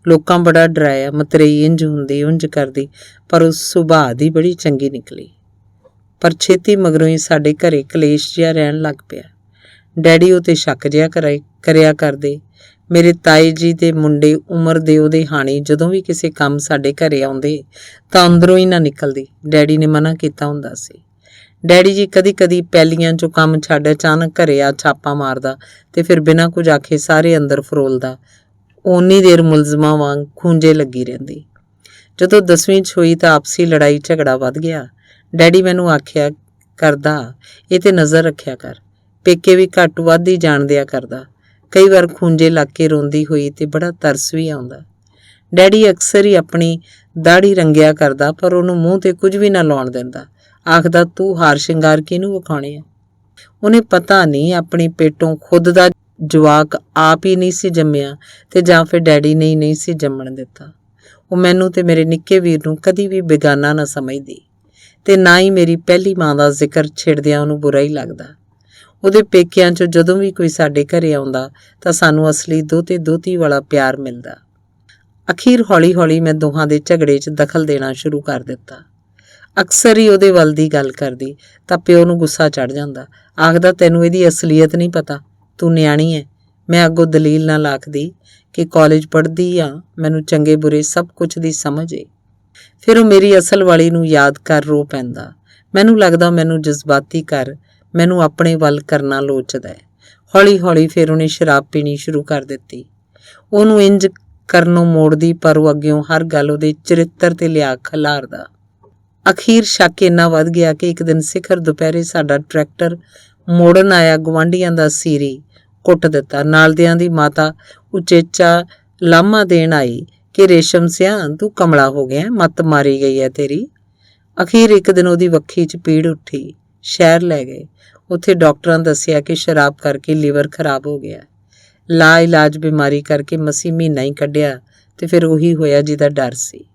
ਲੋਕਾਂ ਬੜਾ ਡਰਾਇਆ, ਮਤਰੇਈ ਇੰਝ ਹੁੰਦੀ ਉਂਝ ਕਰਦੀ, ਪਰ ਉਸ ਸੁਭਾਅ ਦੀ ਬੜੀ ਚੰਗੀ ਨਿਕਲੀ। ਪਰ ਛੇਤੀ ਮਗਰੋਂ ਹੀ ਸਾਡੇ ਘਰੇ ਕਲੇਸ਼ ਜਿਹਾ ਰਹਿਣ ਲੱਗ ਪਿਆ। ਡੈਡੀ ਉਹ 'ਤੇ ਸ਼ੱਕ ਜਿਹਾ ਕਰਿਆ ਕਰਦੇ। ਮੇਰੇ ਤਾਏ ਜੀ ਦੇ ਮੁੰਡੇ ਉਮਰ ਦੇ ਉਹਦੇ ਹਾਣੀ ਜਦੋਂ ਵੀ ਕਿਸੇ ਕੰਮ ਸਾਡੇ ਘਰੇ ਆਉਂਦੇ ਤਾਂ ਅੰਦਰੋਂ ਹੀ ਨਾ ਨਿਕਲਦੀ। ਡੈਡੀ ਨੇ ਮਨਾ ਕੀਤਾ ਹੁੰਦਾ ਸੀ। ਡੈਡੀ ਜੀ ਕਦੀ ਪੈਲੀਆਂ 'ਚੋਂ ਕੰਮ ਛੱਡ ਅਚਾਨਕ ਘਰੇ ਆ ਛਾਪਾ ਮਾਰਦਾ ਤੇ ਫਿਰ ਬਿਨਾਂ ਕੁਝ ਆਖੇ ਸਾਰੇ ਅੰਦਰ ਫਰੋਲਦਾ। ਓਨੀ ਦੇਰ ਮੁਲਜ਼ਮਾਂ ਵਾਂਗ ਖੂੰਜੇ ਲੱਗੀ ਰਹਿੰਦੀ। ਜਦੋਂ 10ਵੀਂ 'ਚ ਹੋਈ ਤਾਂ ਆਪਸੀ ਲੜਾਈ ਝਗੜਾ ਵੱਧ ਗਿਆ। ਡੈਡੀ ਮੈਨੂੰ ਆਖਿਆ ਕਰਦਾ, ਇਹ ਤੇ ਨਜ਼ਰ ਰੱਖਿਆ ਕਰ, ਪੇਕੇ ਵੀ ਘੱਟ ਵੱਧ ਹੀ ਜਾਣ ਦਿਆ ਕਰਦਾ। ਕਈ ਵਾਰ ਖੂੰਜੇ ਲੱਗ ਕੇ ਰੋਂਦੀ ਹੋਈ ਤੇ ਬੜਾ ਤਰਸ ਵੀ ਆਉਂਦਾ। ਡੈਡੀ ਅਕਸਰ ਹੀ ਆਪਣੀ ਦਾੜੀ ਰੰਗਿਆ ਕਰਦਾ, ਪਰ ਉਹਨੂੰ ਮੂੰਹ ਤੇ ਕੁਝ ਵੀ ਨਾ ਲਾਉਣ ਦਿੰਦਾ। ਆਖਦਾ, ਤੂੰ ਹਾਰ ਸ਼ਿੰਗਾਰ ਕਿਹਨੂੰ ਵਿਖਾਉਣੇ ਆ? ਉਹਨੇ ਪਤਾ ਨਹੀਂ ਆਪਣੀ ਪੇਟੋਂ ਖੁਦ ਦਾ ਜਵਾਕ ਆਪ ਹੀ ਨਹੀਂ ਸੀ ਜੰਮਿਆ ਤੇ ਜਾਂ ਫਿਰ ਡੈਡੀ ਨੇ ਹੀ ਨਹੀਂ ਸੀ ਜੰਮਣ ਦਿੱਤਾ। ਉਹ ਮੈਨੂੰ ਤੇ ਮੇਰੇ ਨਿੱਕੇ ਵੀਰ ਨੂੰ ਕਦੀ ਵੀ ਬੇਗਾਨਾ ਨਾ ਸਮਝਦੀ ਤੇ ਨਾ ਹੀ ਮੇਰੀ ਪਹਿਲੀ ਮਾਂ ਦਾ ਜ਼ਿਕਰ ਛਿੜਦਿਆਂ ਉਹਨੂੰ ਬੁਰਾ ਹੀ ਲੱਗਦਾ। ਉਹਦੇ ਪੇਕਿਆਂ 'ਚੋਂ ਜਦੋਂ ਵੀ ਕੋਈ ਸਾਡੇ ਘਰੇ ਆਉਂਦਾ ਤਾਂ ਸਾਨੂੰ ਅਸਲੀ ਦੋਤੇ ਦੋਤੀ ਵਾਲਾ ਪਿਆਰ ਮਿਲਦਾ। ਅਖੀਰ ਹੌਲੀ ਮੈਂ ਦੋਹਾਂ ਦੇ ਝਗੜੇ 'ਚ ਦਖਲ ਦੇਣਾ ਸ਼ੁਰੂ ਕਰ ਦਿੱਤਾ। ਅਕਸਰ ਹੀ ਉਹਦੇ ਵੱਲ ਦੀ ਗੱਲ ਕਰਦੀ ਤਾਂ ਪਿਓ ਨੂੰ ਗੁੱਸਾ ਚੜ ਜਾਂਦਾ। ਆਖਦਾ, ਤੈਨੂੰ ਇਹਦੀ ਅਸਲੀਅਤ ਨਹੀਂ ਪਤਾ, ਤੂੰ ਨਿਆਣੀ ਹੈ। ਮੈਂ ਅੱਗੋਂ ਦਲੀਲ ਨਾਲ ਆਖਦੀ ਕਿ ਕਾਲਜ ਪੜ੍ਹਦੀ ਆ, ਮੈਨੂੰ ਚੰਗੇ ਬੁਰੇ ਸਭ ਕੁਝ ਦੀ ਸਮਝ ਏ। ਫਿਰ ਉਹ ਮੇਰੀ ਅਸਲ ਵਾਲੀ ਨੂੰ ਯਾਦ ਕਰ ਰੋ ਪੈਂਦਾ। ਮੈਨੂੰ ਲੱਗਦਾ ਮੈਨੂੰ ਜਜ਼ਬਾਤੀ ਕਰ ਮੈਨੂੰ ਆਪਣੇ ਵੱਲ ਕਰਨਾ ਲੋਚਦਾ ਹੈ। ਹੌਲੀ ਫਿਰ ਉਹਨੇ ਸ਼ਰਾਬ ਪੀਣੀ ਸ਼ੁਰੂ ਕਰ ਦਿੱਤੀ। ਉਹਨੂੰ ਇੰਜ ਕਰਨੋਂ ਮੋੜਦੀ, ਪਰ ਉਹ ਅੱਗਿਓਂ ਹਰ ਗੱਲ ਉਹਦੇ ਚਰਿੱਤਰ ਤੇ ਲਿਆ ਖਲਾਰਦਾ। ਅਖੀਰ ਸ਼ੱਕ ਇੰਨਾ ਵੱਧ ਗਿਆ ਕਿ ਇੱਕ ਦਿਨ ਸਿਖਰ ਦੁਪਹਿਰੇ ਸਾਡਾ ਟਰੈਕਟਰ ਮੋੜਨ ਆਇਆ ਗੁਆਂਢੀਆਂ ਦਾ ਸੀਰੀ ਕੁੱਟ ਦਿੱਤਾ। ਨਾਲਦਿਆਂ ਦੀ ਮਾਤਾ ਉਚੇਚਾ ਲਾਮਾ ਦੇਣ ਆਈ ਕਿ ਰੇਸ਼ਮ ਸਿਆਂ, ਤੂੰ ਕਮਲਾ ਹੋ ਗਿਆ, ਮੱਤ ਮਾਰੀ ਗਈ ਹੈ ਤੇਰੀ। ਅਖੀਰ ਇੱਕ ਦਿਨ ਉਹਦੀ ਵੱਖੀ 'ਚ ਪੀੜ ਉੱਠੀ। ਸ਼ਹਿਰ ਲੈ ਗਏ। ਉੱਥੇ ਡਾਕਟਰਾਂ ਦੱਸਿਆ ਕਿ ਸ਼ਰਾਬ ਕਰਕੇ ਲੀਵਰ ਖਰਾਬ ਹੋ ਗਿਆ। ਲਾ ਇਲਾਜ ਬਿਮਾਰੀ ਕਰਕੇ ਮਸੀਂ ਮਹੀਨਾ ਹੀ ਕੱਢਿਆ ਤੇ ਫਿਰ ਉਹੀ ਹੋਇਆ ਜਿਹਦਾ ਡਰ ਸੀ।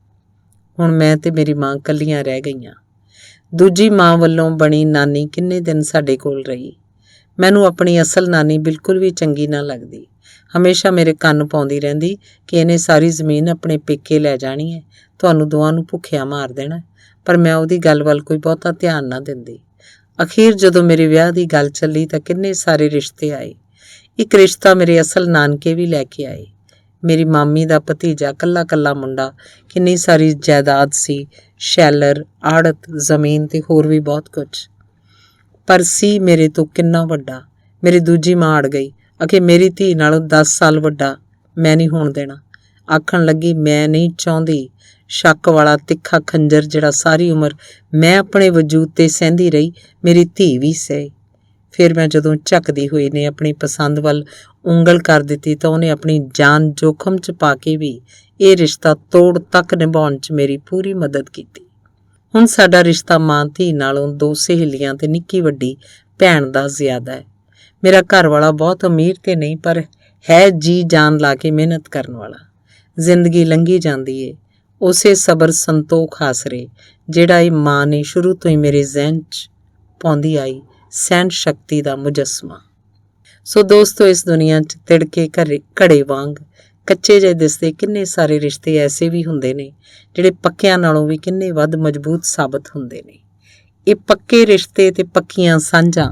ਹੁਣ ਮੈਂ ਤੇ ਮੇਰੀ ਮਾਂ ਕੱਲੀਆਂ ਰਹਿ ਗਈਆਂ। ਦੂਜੀ ਮਾਂ ਵੱਲੋਂ ਬਣੀ ਨਾਨੀ ਕਿੰਨੇ ਦਿਨ ਸਾਡੇ ਕੋਲ ਰਹੀ। ਮੈਨੂੰ ਆਪਣੀ ਅਸਲ ਨਾਨੀ ਬਿਲਕੁਲ ਵੀ ਚੰਗੀ ਨਾ ਲੱਗਦੀ। ਹਮੇਸ਼ਾ ਮੇਰੇ ਕੰਨ ਪਾਉਂਦੀ ਰਹਿੰਦੀ ਕਿ ਇਹਨੇ ਸਾਰੀ ਜ਼ਮੀਨ ਆਪਣੇ ਪੇਕੇ ਲੈ ਜਾਣੀ ਹੈ, ਤੁਹਾਨੂੰ ਦੋਵਾਂ ਨੂੰ ਭੁੱਖਿਆ ਮਾਰ ਦੇਣਾ। ਪਰ ਮੈਂ ਉਹਦੀ ਗੱਲ ਵੱਲ ਕੋਈ ਬਹੁਤਾ ਧਿਆਨ ਨਾ ਦਿੰਦੀ। ਅਖੀਰ ਜਦੋਂ ਮੇਰੇ ਵਿਆਹ ਦੀ ਗੱਲ ਚੱਲੀ ਤਾਂ ਕਿੰਨੇ ਸਾਰੇ ਰਿਸ਼ਤੇ ਆਏ। ਇੱਕ ਰਿਸ਼ਤਾ ਮੇਰੇ ਅਸਲ ਨਾਨਕੇ ਵੀ ਲੈ ਕੇ ਆਏ। ਮੇਰੀ ਮਾਮੀ ਦਾ ਭਤੀਜਾ, ਕੱਲਾ ਮੁੰਡਾ, ਕਿੰਨੀ ਸਾਰੀ ਜਾਇਦਾਦ ਸੀ, ਸ਼ੈਲਰ, ਆੜਤ, ਜ਼ਮੀਨ ਤੇ ਹੋਰ ਵੀ ਬਹੁਤ ਕੁਝ। ਪਰ ਸੀ ਮੇਰੇ ਤੋਂ ਕਿੰਨਾ ਵੱਡਾ। ਮੇਰੀ ਦੂਜੀ ਮਾਂ ਅੜ ਗਈ, ਅਖੇ ਮੇਰੀ ਧੀ ਨਾਲੋਂ 10 ਸਾਲ ਵੱਡਾ ਮੈਂ ਨਹੀਂ ਹੋਣ ਦੇਣਾ। ਆਖਣ ਲੱਗੀ, ਮੈਂ ਨਹੀਂ ਚਾਹੁੰਦੀ ਸ਼ੱਕ ਵਾਲਾ ਤਿੱਖਾ ਖੰਜਰ ਜਿਹੜਾ ਸਾਰੀ ਉਮਰ ਮੈਂ ਆਪਣੇ ਵਜੂਦ ਤੇ ਸਹਿੰਦੀ ਰਹੀ, ਮੇਰੀ ਧੀ ਵੀ ਸਹੇ। ਫਿਰ ਮੈਂ ਜਦੋਂ ਝੱਕਦੀ ਹੋਈ ਨੇ ਆਪਣੀ ਪਸੰਦ ਵੱਲ ਉਂਗਲ ਕਰ ਦਿੱਤੀ ਤਾਂ ਉਹਨੇ ਆਪਣੀ ਜਾਨ ਜੋਖਮ 'ਚ ਪਾ ਕੇ ਵੀ ਇਹ ਰਿਸ਼ਤਾ ਤੋੜ ਤੱਕ ਨਿਭਾਉਣ 'ਚ ਮੇਰੀ ਪੂਰੀ ਮਦਦ ਕੀਤੀ। ਹੁਣ ਸਾਡਾ ਰਿਸ਼ਤਾ ਮਾਂ ਧੀ ਨਾਲੋਂ 2 ਸਹੇਲੀਆਂ ਤੇ ਨਿੱਕੀ ਵੱਡੀ ਭੈਣ ਦਾ ਜ਼ਿਆਦਾ ਹੈ। ਮੇਰਾ ਘਰ ਵਾਲਾ ਬਹੁਤ ਅਮੀਰ ਤੇ ਨਹੀਂ, ਪਰ ਹੈ ਜੀ ਜਾਨ ਲਾ ਕੇ ਮਿਹਨਤ ਕਰਨ ਵਾਲਾ। ਜ਼ਿੰਦਗੀ ਲੰਘੀ ਜਾਂਦੀ ਏ ਉਸੇ ਸਬਰ ਸੰਤੋਖ ਆਸਰੇ ਜਿਹੜਾ ਇਹ ਮਾਂ ਨੇ ਸ਼ੁਰੂ ਤੋਂ ਹੀ ਮੇਰੇ ਜ਼ਿਹਨ 'ਚ ਪਾਉਂਦੀ ਆਈ ਸਹਿਣ ਸ਼ਕਤੀ ਦਾ ਮੁਜੱਸਮਾ। ਸੋ ਦੋਸਤੋ, ਇਸ ਦੁਨੀਆ 'ਚ ਤਿੜਕੇ ਘੜੇ ਵਾਂਗ ਕੱਚੇ ਜਿਹੇ ਦਿਸਦੇ ਕਿੰਨੇ ਸਾਰੇ ਰਿਸ਼ਤੇ ਐਸੇ ਵੀ ਹੁੰਦੇ ਨੇ ਜਿਹੜੇ ਪੱਕਿਆਂ ਨਾਲੋਂ ਵੀ ਕਿੰਨੇ ਵੱਧ ਮਜ਼ਬੂਤ ਸਾਬਤ ਹੁੰਦੇ ਨੇ। ਇਹ ਪੱਕੇ ਰਿਸ਼ਤੇ ਤੇ ਪੱਕੀਆਂ ਸਾਂਝਾਂ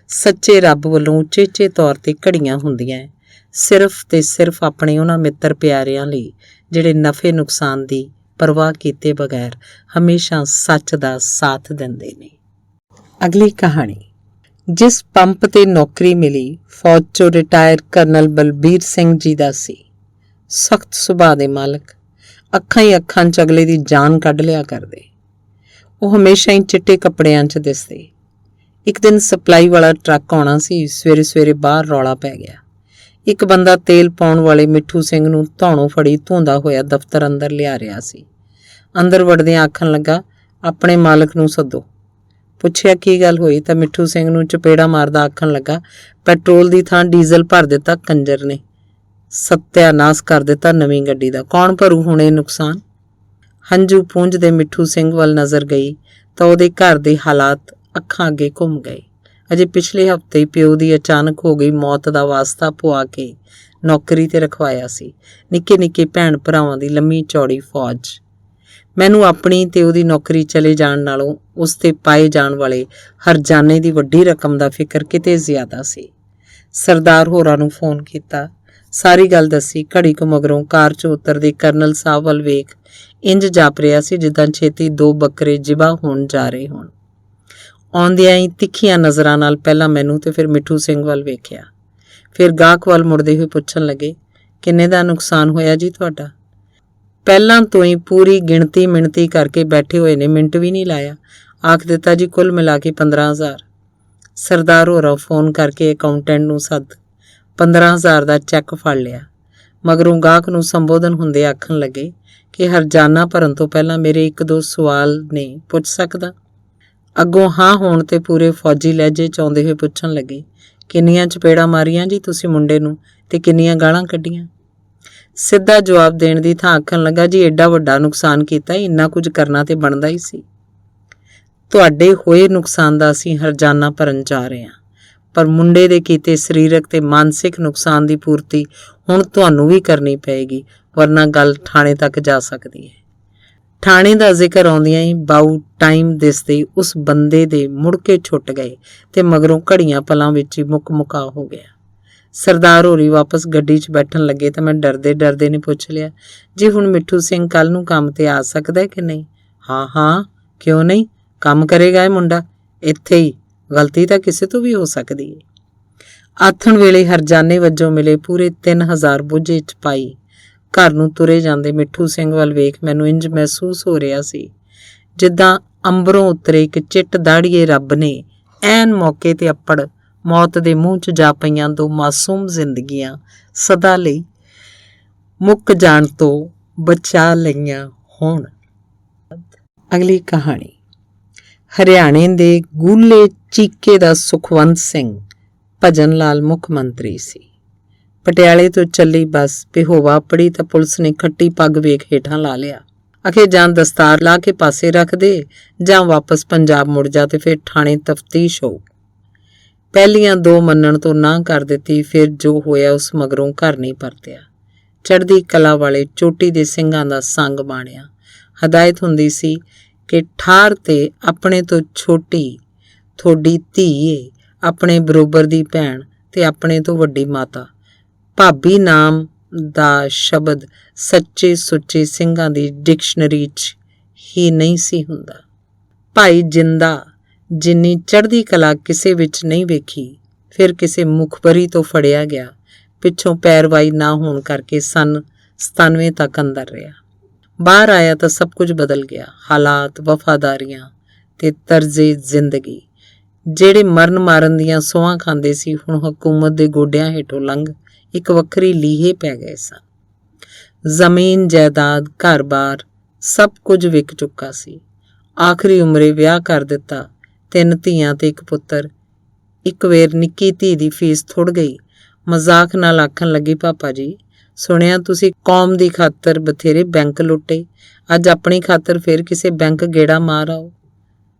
ਸੱਚੇ ਰੱਬ ਵੱਲੋਂ ਉਚੇਚੇ ਤੌਰ ਤੇ ਘੜੀਆਂ ਹੁੰਦੀਆਂ ਹੈ, ਸਿਰਫ ਤੇ ਸਿਰਫ ਆਪਣੇ ਉਹਨਾਂ ਮਿੱਤਰ ਪਿਆਰਿਆਂ ਲਈ ਜਿਹੜੇ ਨਫੇ ਨੁਕਸਾਨ ਦੀ ਪਰਵਾਹ ਕੀਤੇ ਬਗੈਰ ਹਮੇਸ਼ਾ ਸੱਚ ਦਾ ਸਾਥ ਦਿੰਦੇ ਨੇ। ਅਗਲੀ ਕਹਾਣੀ। ਜਿਸ ਪੰਪ ਤੇ ਨੌਕਰੀ ਮਿਲੀ ਫੌਜ 'ਚੋਂ ਰਿਟਾਇਰ ਕਰਨਲ ਬਲਬੀਰ ਸਿੰਘ ਜੀ ਦਾ ਸੀ। ਸਖਤ ਸੁਭਾਅ ਦੇ ਮਾਲਕ, ਅੱਖਾਂ ਹੀ ਅੱਖਾਂ 'ਚ ਅਗਲੇ ਦੀ ਜਾਨ ਕੱਢ ਲਿਆ ਕਰਦੇ। ਉਹ ਹਮੇਸ਼ਾ ਹੀ ਚਿੱਟੇ ਕੱਪੜਿਆਂ 'ਚ ਦਿਸਦੇ। ਇੱਕ ਦਿਨ ਸਪਲਾਈ ਵਾਲਾ ਟਰੱਕ ਆਉਣਾ ਸੀ। ਸਵੇਰੇ ਬਾਹਰ ਰੌਲਾ ਪੈ ਗਿਆ। ਇੱਕ ਬੰਦਾ ਤੇਲ ਪਾਉਣ ਵਾਲੇ ਮਿੱਠੂ ਸਿੰਘ ਨੂੰ ਧੌਣੋਂ ਫੜੀ ਧੋਂਦਾ ਹੋਇਆ ਦਫ਼ਤਰ ਅੰਦਰ ਲਿਆ ਰਿਹਾ ਸੀ। ਅੰਦਰ ਵੜਦਿਆਂ ਆਖਣ ਲੱਗਾ, ਆਪਣੇ ਮਾਲਕ ਨੂੰ ਸੱਦੋ। ਪੁੱਛਿਆ ਕੀ ਗੱਲ ਹੋਈ ਤਾਂ ਮਿੱਠੂ ਸਿੰਘ ਨੂੰ ਚਪੇੜਾ ਮਾਰਦਾ ਆਖਣ ਲੱਗਾ, ਪੈਟਰੋਲ ਦੀ ਥਾਂ ਡੀਜ਼ਲ ਭਰ ਦਿੱਤਾ ਕੰਜਰ ਨੇ, ਸੱਤਿਆਨਾਸ ਕਰ ਦਿੱਤਾ ਨਵੀਂ ਗੱਡੀ ਦਾ, ਕੌਣ ਭਰੂ ਹੁਣ ਇਹ ਨੁਕਸਾਨ? ਹੰਝੂ ਪੂੰਝਦੇ ਮਿੱਠੂ ਸਿੰਘ ਵੱਲ ਨਜ਼ਰ ਗਈ ਤਾਂ ਉਹਦੇ ਘਰ ਦੇ ਹਾਲਾਤ ਅੱਖਾਂ ਅੱਗੇ ਘੁੰਮ ਗਏ। ਅਜੇ ਪਿਛਲੇ ਹਫ਼ਤੇ ਹੀ ਪਿਓ ਦੀ ਅਚਾਨਕ ਹੋ ਗਈ ਮੌਤ ਦਾ ਵਾਸਤਾ ਪੁਆ ਕੇ ਨੌਕਰੀ ਤੇ ਰਖਵਾਇਆ ਸੀ। ਨਿੱਕੇ ਨਿੱਕੇ ਭੈਣ ਭਰਾਵਾਂ ਦੀ ਲੰਮੀ ਚੌੜੀ ਫੌਜ। ਮੈਨੂੰ ਆਪਣੀ ਤੇ ਉਹਦੀ ਨੌਕਰੀ ਚਲੇ ਜਾਣ ਨਾਲੋਂ ਉਸ ਤੇ ਪਾਏ ਜਾਣ ਵਾਲੇ ਹਰਜਾਨੇ ਦੀ ਵੱਡੀ ਰਕਮ ਦਾ ਫਿਕਰ ਕਿਤੇ ਜ਼ਿਆਦਾ ਸੀ। ਸਰਦਾਰ ਹੋਰਾਂ ਨੂੰ ਫੋਨ ਕੀਤਾ, ਸਾਰੀ ਗੱਲ ਦੱਸੀ। ਘੜੀ ਕੁ ਮਗਰੋਂ ਕਾਰ 'ਚੋਂ ਉਤਰਦੇ ਕਰਨਲ ਸਾਹਿਬ ਵੱਲ ਵੇਖ ਇੰਜ ਜਾਪ ਰਿਹਾ ਸੀ ਜਿੱਦਾਂ ਛੇਤੀ 2 ਬੱਕਰੇ ਜ਼ਿਬਾ ਹੋਣ ਜਾ ਰਹੇ ਹੋਣ। ਆਉਂਦਿਆਂ ਹੀ ਤਿੱਖੀਆਂ ਨਜ਼ਰਾਂ ਨਾਲ ਪਹਿਲਾਂ ਮੈਨੂੰ ਤੇ ਫਿਰ ਮਿੱਠੂ ਸਿੰਘ ਵੱਲ ਵੇਖਿਆ। ਫਿਰ ਗਾਹਕ ਵੱਲ ਮੁੜਦੇ ਹੋਏ ਪੁੱਛਣ ਲੱਗੇ, ਕਿੰਨੇ ਦਾ ਨੁਕਸਾਨ ਹੋਇਆ ਜੀ ਤੁਹਾਡਾ? ਪਹਿਲਾਂ ਤੋਂ ਹੀ ਪੂਰੀ ਗਿਣਤੀ ਮਿਣਤੀ ਕਰਕੇ ਬੈਠੇ ਹੋਏ ਨੇ, ਮਿੰਟ ਵੀ ਨਹੀਂ ਲਾਇਆ। ਆਖ ਦਿੱਤਾ ਜੀ ਕੁੱਲ ਮਿਲਾ ਕੇ 15,000। ਸਰਦਾਰ ਹੋਰਾਂ ਫੋਨ ਕਰਕੇ ਅਕਾਊਂਟੈਂਟ ਨੂੰ ਸੱਦ 15,000 ਦਾ ਚੈੱਕ ਫੜ ਲਿਆ। ਮਗਰੋਂ ਗਾਹਕ ਨੂੰ ਸੰਬੋਧਨ ਹੁੰਦੇ ਆਖਣ ਲੱਗੇ ਕਿ ਹਰਜਾਨਾ ਭਰਨ ਤੋਂ ਪਹਿਲਾਂ ਮੇਰੇ 1-2 ਸਵਾਲ ਨੇ, ਪੁੱਛ ਸਕਦਾ? ਅੱਗੋਂ ਹਾਂ ਹੋਣ ਤੇ ਪੂਰੇ ਫੌਜੀ ਲਹਿਜੇ 'ਚ ਆਉਂਦੇ ਹੋਏ ਪੁੱਛਣ ਲੱਗੇ, ਕਿੰਨੀਆਂ ਚਪੇੜਾਂ ਮਾਰੀਆਂ ਜੀ ਤੁਸੀਂ ਮੁੰਡੇ ਨੂੰ ਤੇ ਕਿੰਨੀਆਂ ਗਾਲਾਂ ਕੱਢੀਆਂ? ਸਿੱਧਾ ਜਵਾਬ ਦੇਣ ਦੀ ਥਾਂ ਆਖਣ ਲੱਗਾ, ਜੀ ਐਡਾ ਵੱਡਾ ਨੁਕਸਾਨ ਕੀਤਾ, ਇੰਨਾ ਕੁਝ ਕਰਨਾ ਤੇ ਬਣਦਾ ਹੀ ਸੀ। ਤੁਹਾਡੇ ਹੋਏ ਨੁਕਸਾਨ ਦਾ ਅਸੀਂ ਹਰਜਾਨਾ ਭਰਨ ਜਾ ਰਹੇ ਹਾਂ, ਪਰ ਮੁੰਡੇ ਦੇ ਕੀਤੇ ਸਰੀਰਕ ਤੇ ਮਾਨਸਿਕ ਨੁਕਸਾਨ ਦੀ ਪੂਰਤੀ ਹੁਣ ਤੁਹਾਨੂੰ ਵੀ ਕਰਨੀ ਪਏਗੀ, ਵਰਨਾ ਗੱਲ ਥਾਣੇ ਤੱਕ ਜਾ ਸਕਦੀ ਹੈ। ਥਾਣੇ ਦਾ ਜ਼ਿਕਰ ਆਉਂਦਿਆਂ ਹੀ ਬਾਊ ਟਾਈਮ ਦਿਸਦੇ ਉਸ ਬੰਦੇ ਦੇ ਮੁੜ ਕੇ ਛੁੱਟ ਗਏ ਤੇ ਮਗਰੋਂ ਘੜੀਆਂ ਪਲਾਂ ਵਿੱਚ ਹੀ ਮੁੱਕਾ ਹੋ ਗਿਆ। ਸਰਦਾਰ ਹੋਰੀ ਵਾਪਸ ਗੱਡੀ 'ਚ ਬੈਠਣ ਲੱਗੇ ਤਾਂ ਮੈਂ ਡਰਦੇ ਨੇ ਪੁੱਛ ਲਿਆ, ਜੀ ਹੁਣ ਮਿੱਠੂ ਸਿੰਘ ਕੱਲ ਨੂੰ ਕੰਮ ਤੇ ਆ ਸਕਦਾ ਕਿ ਨਹੀਂ? ਹਾਂ, ਕਿਉਂ ਨਹੀਂ, ਕੰਮ ਕਰੇਗਾ ਇਹ ਮੁੰਡਾ ਇੱਥੇ ਹੀ, ਗਲਤੀ ਤਾਂ ਕਿਸੇ ਤੋਂ ਵੀ ਹੋ ਸਕਦੀ ਹੈ। ਆਥਣ ਵੇਲੇ ਹਰਜਾਨੇ ਵਜੋਂ ਮਿਲੇ ਪੂਰੇ 3,000 ਬੁੱਝੇ 'ਚ ਪਾਈ ਘਰ ਨੂੰ ਤੁਰੇ ਜਾਂਦੇ ਮਿੱਠੂ ਸਿੰਘ ਵੱਲ ਵੇਖ ਮੈਨੂੰ ਇੰਜ ਮਹਿਸੂਸ ਹੋ ਰਿਹਾ ਸੀ ਜਿੱਦਾਂ ਅੰਬਰੋਂ ਉਤਰੇ ਇੱਕ ਚਿੱਟ ਦਾੜੀਏ ਰੱਬ ਨੇ ਐਨ ਮੌਕੇ ਤੇ ਅੱਪੜ ਮੌਤ ਦੇ ਮੂੰਹ 'ਚ ਜਾ ਪਈਆਂ 2 ਮਾਸੂਮ ਜ਼ਿੰਦਗੀਆਂ ਸਦਾ ਲਈ ਮੁੱਕ ਜਾਣ ਤੋਂ ਬਚਾ ਲਈਆਂ ਹੋਣ। ਅਗਲੀ ਕਹਾਣੀ। ਹਰਿਆਣੇ ਦੇ ਗੂਲੇ ਚੀਕੇ ਦਾ ਸੁਖਵੰਤ ਸਿੰਘ ਭਜਨ ਲਾਲ ਮੁੱਖ ਮੰਤਰੀ ਸੀ। ਪਟਿਆਲੇ ਤੋਂ ਚੱਲੀ ਬੱਸ ਪਿਹੋਵਾ ਪੜੀ ਤਾਂ ਪੁਲਿਸ ਨੇ ਖੱਟੀ ਪੱਗ ਵੇਖ ਹੇਠਾਂ ਲਾ ਲਿਆ। ਅਖੇ ਜਾਂ ਦਸਤਾਰ ਲਾ ਕੇ ਪਾਸੇ ਰੱਖ ਦੇ ਜਾਂ ਵਾਪਸ ਪੰਜਾਬ ਮੁੜ ਜਾ ਤੇ ਫਿਰ ਥਾਣੇ ਤਫਤੀਸ਼ ਹੋਊ। ਪਹਿਲੀਆਂ 2 ਮੰਨਣ ਤੋਂ ਨਾ ਕਰ ਦਿੱਤੀ, ਫਿਰ ਜੋ ਹੋਇਆ ਉਸ ਮਗਰੋਂ ਘਰ ਨਹੀਂ ਪਰਤਿਆ। ਚੜ੍ਹਦੀ ਕਲਾ ਵਾਲੇ ਚੋਟੀ ਦੇ ਸਿੰਘਾਂ ਦਾ ਸੰਗ ਬਾਣਿਆ। ਹਦਾਇਤ ਹੁੰਦੀ ਸੀ ਕਿ ਠਾਰ ਤੇ ਆਪਣੇ ਤੋਂ ਛੋਟੀ ਥੋੜੀ ਧੀ ਏ, ਆਪਣੇ ਬਰੋਬਰ ਦੀ ਭੈਣ ਤੇ ਆਪਣੇ ਤੋਂ ਵੱਡੀ ਮਾਤਾ। ਭਾਬੀ ਨਾਮ ਦਾ ਸ਼ਬਦ ਸੱਚੇ ਸੁੱਚੇ ਸਿੰਘਾਂ ਦੀ ਡਿਕਸ਼ਨਰੀ 'ਚ ਹੀ ਨਹੀਂ ਸੀ ਹੁੰਦਾ। ਭਾਈ ਜਿੰਦਾ ਜਿੰਨੀ ਚੜ੍ਹਦੀ ਕਲਾ ਕਿਸੇ ਵਿੱਚ ਨਹੀਂ ਵੇਖੀ, ਫਿਰ ਕਿਸੇ ਮੁਖਬਰੀ ਤੋਂ ਫੜਿਆ ਗਿਆ। ਪਿੱਛੋਂ ਪੈਰਵਾਈ ਨਾ ਹੋਣ ਕਰਕੇ ਸੰਨ 97 ਤੱਕ ਅੰਦਰ ਰਿਹਾ। ਬਾਹਰ ਆਇਆ ਤਾਂ ਸਭ ਕੁਝ ਬਦਲ ਗਿਆ। ਹਾਲਾਤ, ਵਫਾਦਾਰੀਆਂ ਤੇ ਤਰਜ਼ੇ ਜ਼ਿੰਦਗੀ ਜਿਹੜੇ ਮਰਨ ਮਾਰਨ ਦੀਆਂ ਸੋਹਾਂ ਖਾਂਦੇ ਸੀ, ਹੁਣ ਹਕੂਮਤ ਦੇ ਗੋਡਿਆਂ ਹੇਠੋਂ ਲੰਘ ਇੱਕ ਵੱਖਰੀ ਲੀਹੇ ਪੈ ਗਏ ਸਨ। ਜ਼ਮੀਨ ਜਾਇਦਾਦ ਘਰ-ਬਾਰ ਸਭ ਕੁਝ ਵਿਕ ਚੁੱਕਾ ਸੀ। ਆਖਰੀ ਉਮਰੇ ਵਿਆਹ ਕਰ ਦਿੱਤਾ, 3 ਧੀਆਂ ਤੇ 1 ਪੁੱਤਰ। ਇੱਕ ਵੇਰ ਨਿੱਕੀ ਧੀ ਦੀ ਫੀਸ ਥੁੜ ਗਈ। ਮਜ਼ਾਕ ਨਾਲ ਆਖਣ ਲੱਗੀ, ਪਾਪਾ ਜੀ ਸੁਣਿਆ ਤੁਸੀਂ ਕੌਮ ਦੀ ਖਾਤਰ ਬਥੇਰੇ ਬੈਂਕ ਲੁੱਟੇ, ਅੱਜ ਆਪਣੀ ਖਾਤਰ ਫਿਰ ਕਿਸੇ ਬੈਂਕ ਗੇੜਾ ਮਾਰ ਆਓ।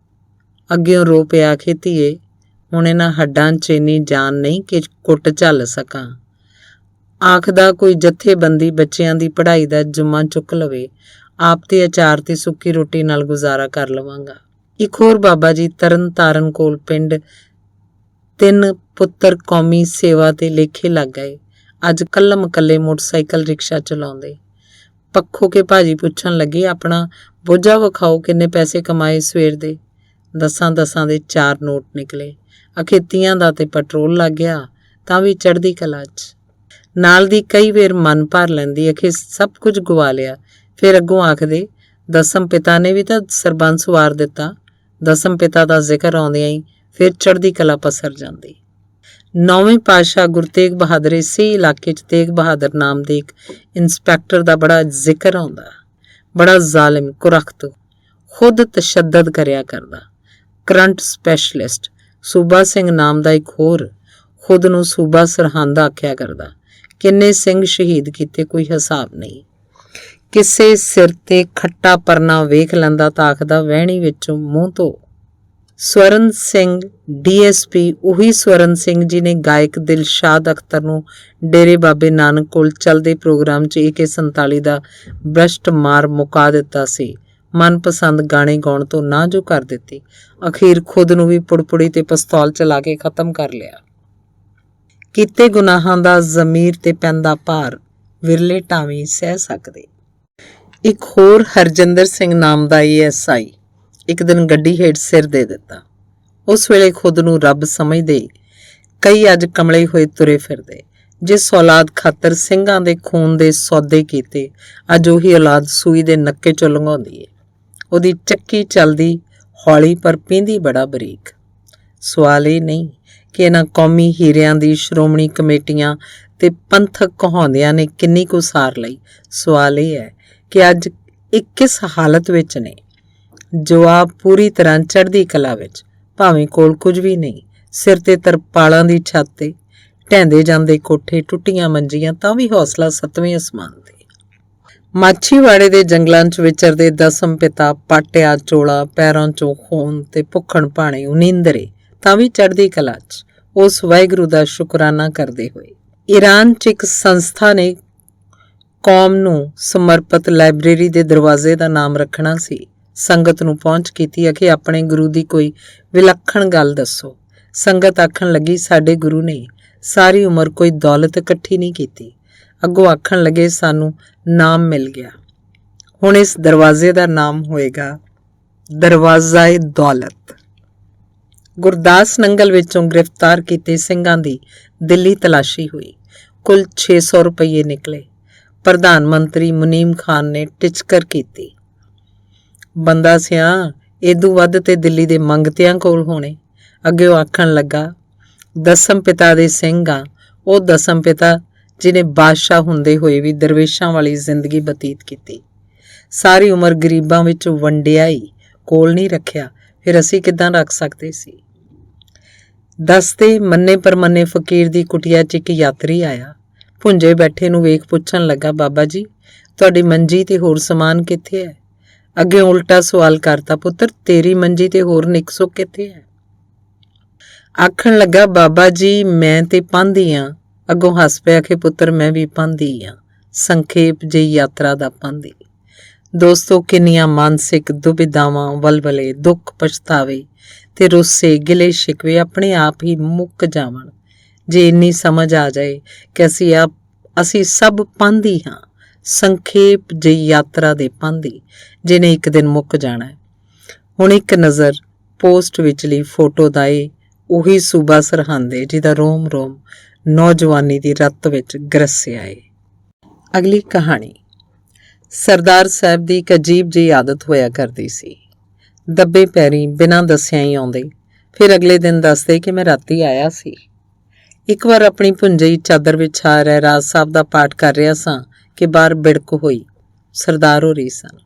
ਅੱਗਿਓਂ ਰੋ ਪਿਆ, ਆਖੇ ਧੀਏ ਹੁਣ ਇਹਨਾਂ ਹੱਡਾਂ 'ਚ ਇੰਨੀ ਜਾਨ ਨਹੀਂ ਕਿ ਕੁੱਟ ਝੱਲ ਸਕਾਂ। ਆਖਦਾ ਕੋਈ ਜਥੇਬੰਦੀ ਬੱਚਿਆਂ ਦੀ ਪੜ੍ਹਾਈ ਦਾ ਜੁੰਮਾ ਚੁੱਕ ਲਵੇ, ਆਪ ਤੇ ਅਚਾਰ ਤੇ ਸੁੱਕੀ ਰੋਟੀ ਨਾਲ ਗੁਜ਼ਾਰਾ ਕਰ ਲਵਾਂਗਾ। ਇੱਕ ਹੋਰ ਬਾਬਾ ਜੀ ਤਰਨ ਤਾਰਨ ਕੋਲ ਪਿੰਡ 3 ਪੁੱਤਰ ਕੌਮੀ ਸੇਵਾ ਤੇ ਲੇਖੇ ਲੱਗ ਗਏ। ਅੱਜ ਕੱਲਮ ਕੱਲੇ ਮੋਟਰਸਾਈਕਲ ਰਿਕਸ਼ਾ ਚਲਾਉਂਦੇ। ਪੱਖੋ ਕੇ ਭਾਜੀ ਪੁੱਛਣ ਲੱਗੇ, ਆਪਣਾ ਬੋਝਾ ਵਿਖਾਓ, ਕਿੰਨੇ ਪੈਸੇ ਕਮਾਏ ਸਵੇਰ ਦੇ? 10 ਦੇ 4 ਨੋਟ ਨਿਕਲੇ। ਅਖੇਤੀਆਂ ਦਾ ਤੇ ਪੈਟਰੋਲ ਲੱਗ ਗਿਆ, ਤਾਂ ਵੀ ਚੜ੍ਹਦੀ ਕਲਾ 'ਚ। ਨਾਲ ਦੀ ਕਈ ਵੇਰ ਮਨ ਭਰ ਲੈਂਦੀ, ਅਖੇ ਸਭ ਕੁਝ ਗਵਾ ਲਿਆ। ਫਿਰ ਅੱਗੋਂ ਆਖਦੇ, 10ਮ ਪਿਤਾ ਨੇ ਵੀ ਤਾਂ ਸਰਬੰਸ ਵਾਰ ਦਿੱਤਾ। 10ਮ ਪਿਤਾ ਦਾ ਜ਼ਿਕਰ ਆਉਂਦਿਆਂ ਹੀ ਫਿਰ ਚੜ੍ਹਦੀ ਕਲਾ ਪਸਰ ਜਾਂਦੀ। 9ਵੇਂ ਪਾਤਸ਼ਾਹ ਗੁਰੂ ਤੇਗ ਬਹਾਦਰ ਇਸੇ ਇਲਾਕੇ 'ਚ ਤੇਗ ਬਹਾਦਰ ਨਾਮ ਦੇ ਇੱਕ ਇੰਸਪੈਕਟਰ ਦਾ ਬੜਾ ਜ਼ਿਕਰ ਆਉਂਦਾ। ਬੜਾ ਜ਼ਾਲਿਮ, ਕੁਰਖਤ, ਖੁਦ ਤਸ਼ੱਦਦ ਕਰਿਆ ਕਰਦਾ। ਕਰੰਟ ਸਪੈਸ਼ਲਿਸਟ ਸੂਬਾ ਸਿੰਘ ਨਾਮ ਦਾ ਇੱਕ ਹੋਰ, ਖੁਦ ਨੂੰ ਸੂਬਾ ਸਰਹੰਦ ਆਖਿਆ ਕਰਦਾ। ਕਿੰਨੇ ਸਿੰਘ ਸ਼ਹੀਦ ਕੀਤੇ ਕੋਈ ਹਿਸਾਬ ਨਹੀਂ। ਕਿਸੇ ਸਿਰ ਤੇ ਖੱਟਾ ਪਰਨਾ ਵੇਖ ਲੈਂਦਾ ਤਾਂ ਆਖਦਾ ਵਹਿਣੀ ਵਿੱਚੋਂ ਮੂੰਹ ਧੋ। ਸਵਰਨ ਸਿੰਘ ਡੀਐਸਪੀ ਉਹੀ ਸਵਰਨ ਸਿੰਘ ਜੀ ਨੇ ਗਾਇਕ ਦਿਲਸ਼ਾਦ ਅਖਤਰ ਨੂੰ ਡੇਰੇ ਬਾਬੇ ਨਾਨਕ ਕੋਲ ਚੱਲਦੇ ਪ੍ਰੋਗਰਾਮ 'ਚ AK-47 ਦਾ ਬ੍ਰਸ਼ਟ ਮਾਰ ਮੁਕਾ ਦਿੱਤਾ ਸੀ। ਮਨਪਸੰਦ ਗਾਣੇ ਗਾਉਣ ਤੋਂ ਨਾ ਜੋ ਕਰ ਦਿੱਤੀ। ਅਖੀਰ ਖੁਦ ਨੂੰ ਵੀ ਪੁੜਪੁੜੀ ਤੇ ਪਿਸਤੌਲ ਚਲਾ ਕੇ ਖਤਮ ਕਰ ਲਿਆ। ਕੀਤੇ ਗੁਨਾਹਾਂ ਦਾ ਜ਼ਮੀਰ ਤੇ ਪੈਂਦਾ ਭਾਰ ਵਿਰਲੇ ਢਾਵੇਂ ਸਹਿ ਸਕਦੇ। ਇੱਕ ਹੋਰ ਹਰਜਿੰਦਰ ਸਿੰਘ ਨਾਮ ਦਾ ASI ਇੱਕ ਦਿਨ ਗੱਡੀ ਹੇਠ ਸਿਰ ਦੇ ਦਿੱਤਾ। ਉਸ ਵੇਲੇ ਖੁਦ ਨੂੰ ਰੱਬ ਸਮਝਦੇ ਕਈ ਅੱਜ ਕਮਲੇ ਹੋਏ ਤੁਰੇ ਫਿਰਦੇ। ਜਿਸ ਔਲਾਦ ਖਾਤਰ ਸਿੰਘਾਂ ਦੇ ਖੂਨ ਦੇ ਸੌਦੇ ਕੀਤੇ, ਅੱਜ ਉਹੀ ਔਲਾਦ ਸੂਈ ਦੇ ਨੱਕੇ 'ਚੋਂ ਲੰਘਾਉਂਦੀ ਏ। ਉਹਦੀ ਚੱਕੀ ਚੱਲਦੀ ਹੌਲੀ ਪਰ ਪੀਂਦੀ ਬੜਾ ਬਰੀਕ। ਸਵਾਲ ਇਹ ਨਹੀਂ ਕਿ ਇਹਨਾਂ ਕੌਮੀ ਹੀਰਿਆਂ ਦੀ ਸ਼੍ਰੋਮਣੀ ਕਮੇਟੀਆਂ ਤੇ ਪੰਥਕ ਕਹਾਉਂਦਿਆਂ ਨੇ ਕਿੰਨੀ ਕੁ ਸਾਰ ਲਈ। ਸਵਾਲ ਇਹ ਹੈ ਕਿ ਅੱਜ ਇਹ ਕਿਸ ਹਾਲਤ ਵਿੱਚ ਨੇ। ਜਵਾਬ ਪੂਰੀ ਤਰ੍ਹਾਂ ਚੜ੍ਹਦੀ ਕਲਾ ਵਿੱਚ, ਭਾਵੇਂ ਕੋਲ ਕੁਝ ਵੀ ਨਹੀਂ। ਸਿਰ ਤੇ ਤਰਪਾਲਾਂ ਦੀ ਛੱਤ ਤੇ ਢਹਿੰਦੇ ਜਾਂਦੇ ਕੋਠੇ, ਟੁੱਟੀਆਂ ਮੰਜੀਆਂ, ਤਾਂ ਵੀ ਹੌਸਲਾ 7ਵੇਂ ਅਸਮਾਨ ਤੇ। ਮਾਛੀਵਾੜੇ ਦੇ ਜੰਗਲਾਂ 'ਚ ਵਿਚਰਦੇ ਦਸਮ ਪਿਤਾ ਪਾਟਿਆ ਚੋਲਾ, ਪੈਰਾਂ 'ਚੋਂ ਖੂਨ ਤੇ ਭੁੱਖਣ ਭਾਣੇ ਉਨੀਂਦਰੇ, ਤਾਂ ਵੀ ਚੜ੍ਹਦੀ ਕਲਾ 'ਚ ਉਸ ਵਾਹਿਗੁਰੂ ਦਾ ਸ਼ੁਕਰਾਨਾ ਕਰਦੇ ਹੋਏ। ਈਰਾਨ 'ਚ ਇੱਕ ਸੰਸਥਾ ਨੇ ਕੌਮ ਨੂੰ ਸਮਰਪਿਤ ਲਾਇਬ੍ਰੇਰੀ ਦੇ ਦਰਵਾਜ਼ੇ ਦਾ ਨਾਮ ਰੱਖਣਾ ਸੀ। ਸੰਗਤ ਨੂੰ ਪਹੁੰਚ ਕੀਤੀ ਕਿ ਆਪਣੇ ਗੁਰੂ ਦੀ ਕੋਈ ਵਿਲੱਖਣ ਗੱਲ ਦੱਸੋ। ਸੰਗਤ ਆਖਣ ਲੱਗੀ, ਸਾਡੇ ਗੁਰੂ ਨੇ ਸਾਰੀ ਉਮਰ ਕੋਈ ਦੌਲਤ ਇਕੱਠੀ ਨਹੀਂ ਕੀਤੀ। ਅੱਗੋਂ ਆਖਣ ਲੱਗੇ, ਸਾਨੂੰ ਨਾਮ ਮਿਲ ਗਿਆ। ਹੁਣ ਇਸ ਦਰਵਾਜ਼ੇ ਦਾ ਨਾਮ ਹੋਏਗਾ ਦਰਵਾਜ਼ਾ-ਏ ਦੌਲਤ। ਗੁਰਦਾਸ ਨੰਗਲ ਵਿੱਚੋਂ ਗ੍ਰਿਫਤਾਰ ਕੀਤੇ ਸਿੰਘਾਂ ਦੀ ਦਿੱਲੀ ਤਲਾਸ਼ੀ ਹੋਈ। ਕੁੱਲ 600 ਰੁਪਏ ਨਿਕਲੇ। ਪ੍ਰਧਾਨ ਮੰਤਰੀ ਮੁਨੀਮ ਖਾਨ ਨੇ ਟਿਚਕਰ ਕੀਤੀ, ਬੰਦਾ ਸਿਆ ਏਦੂ ਵੱਧ ਤੇ ਦਿੱਲੀ ਦੇ ਮੰਗਤਿਆਂ ਕੋਲ ਹੋਣੇ। ਅੱਗੇ ਉਹ ਆਖਣ ਲੱਗਾ, ਦਸਮ ਪਿਤਾ ਦੇ ਸਿੰਘ ਆ, ਉਹ ਦਸਮ ਪਿਤਾ ਜਿਹਨੇ ਬਾਦਸ਼ਾਹ ਹੁੰਦੇ ਹੋਏ ਵੀ ਦਰਵੇਸ਼ਾਂ ਵਾਲੀ ਜ਼ਿੰਦਗੀ ਬਤੀਤ ਕੀਤੀ। ਸਾਰੀ ਉਮਰ ਗਰੀਬਾਂ ਵਿੱਚ ਵੰਡਿਆ ਹੀ ਕੋਲ ਨਹੀਂ ਰੱਖਿਆ, ਫਿਰ ਅਸੀਂ ਕਿੱਦਾਂ ਰੱਖ ਸਕਦੇ ਸੀ। ਦਸਤੇ ਮੰਨੇ ਪਰਮੰਨੇ ਫਕੀਰ ਦੀ ਕੁਟੀਆ 'ਚ ਇੱਕ ਯਾਤਰੀ ਆਇਆ। ਭੁੰਜੇ ਬੈਠੇ ਨੂੰ ਵੇਖ ਪੁੱਛਣ ਲੱਗਾ, ਬਾਬਾ ਜੀ ਤੁਹਾਡੀ ਮੰਜੀ ਤੇ ਹੋਰ ਸਮਾਨ ਕਿੱਥੇ ਹੈ? ਅੱਗੇ ਉਲਟਾ ਸਵਾਲ ਕਰਤਾ, ਪੁੱਤਰ ਤੇਰੀ ਮੰਜੀ ਤੇ ਹੋਰ ਨਿੱਕ ਸੁੱਖ ਕਿੱਥੇ ਹੈ? ਆਖਣ ਲੱਗਾ, ਬਾਬਾ ਜੀ ਮੈਂ ਤੇ ਪਾਂਧੀ ਆ। ਅੱਗੋਂ ਹੱਸ ਪਿਆ ਕਿ ਪੁੱਤਰ ਮੈਂ ਵੀ ਪਾਂਧੀ ਆ, ਸੰਖੇਪ ਜਿਹੀ ਯਾਤਰਾ ਦਾ ਪਾਂਧੀ। ਦੋਸਤੋ, ਕਿੰਨੀਆਂ ਮਾਨਸਿਕ ਦੁਬਿਧਾਵਾਂ, ਵਲਵਲੇ, ਦੁੱਖ, ਪਛਤਾਵੇ ਤੇ ਰੁੱਸੇ ਗਿਲੇ ਸ਼ਿਕਵੇ ਆਪਣੇ ਆਪ ਹੀ ਮੁੱਕ ਜਾਵਣ ਜੇ ਇੰਨੀ ਸਮਝ ਆ ਜਾਏ ਕਿ ਅਸੀਂ ਸਭ ਪਾਂਧੀ ਹਾਂ, ਸੰਖੇਪ ਜਿਹੀ ਯਾਤਰਾ ਦੇ ਪਾਂਧੀ ਜਿਹਨੇ ਇੱਕ ਦਿਨ ਮੁੱਕ ਜਾਣਾ ਹੈ। ਹੁਣ ਇੱਕ ਨਜ਼ਰ ਪੋਸਟ ਵਿਚਲੀ ਫੋਟੋ ਦਾ ਏ ਉਹੀ ਸੂਬਾ ਸਰਹੰਦ ਜਿਹਦਾ ਰੋਮ ਰੋਮ ਨੌਜਵਾਨੀ ਦੀ ਰੱਤ ਵਿੱਚ ਗਰਸਿਆ ਏ। ਅਗਲੀ ਕਹਾਣੀ। ਸਰਦਾਰ ਸਾਹਿਬ ਦੀ ਇੱਕ ਅਜੀਬ ਜਿਹੀ ਆਦਤ ਹੋਇਆ ਕਰਦੀ ਸੀ। ਦੱਬੇ ਪੈਰੀ ਬਿਨਾਂ ਦੱਸਿਆਂ ਹੀ ਆਉਂਦੇ, ਫਿਰ ਅਗਲੇ ਦਿਨ ਦੱਸਦੇ ਕਿ ਮੈਂ ਰਾਤੀ ਆਇਆ ਸੀ। ਇੱਕ ਵਾਰ ਆਪਣੀ ਭੁੰਜਈ ਚਾਦਰ ਵਿਛਾ ਰਹਿਰਾਜ ਸਾਹਿਬ ਦਾ ਪਾਠ ਕਰ ਰਿਹਾ ਸਾਂ ਕਿ ਬਾਹਰ ਬਿੜਕ ਹੋਈ। ਸਰਦਾਰ ਹੋ ਰਹੀ ਸਨ।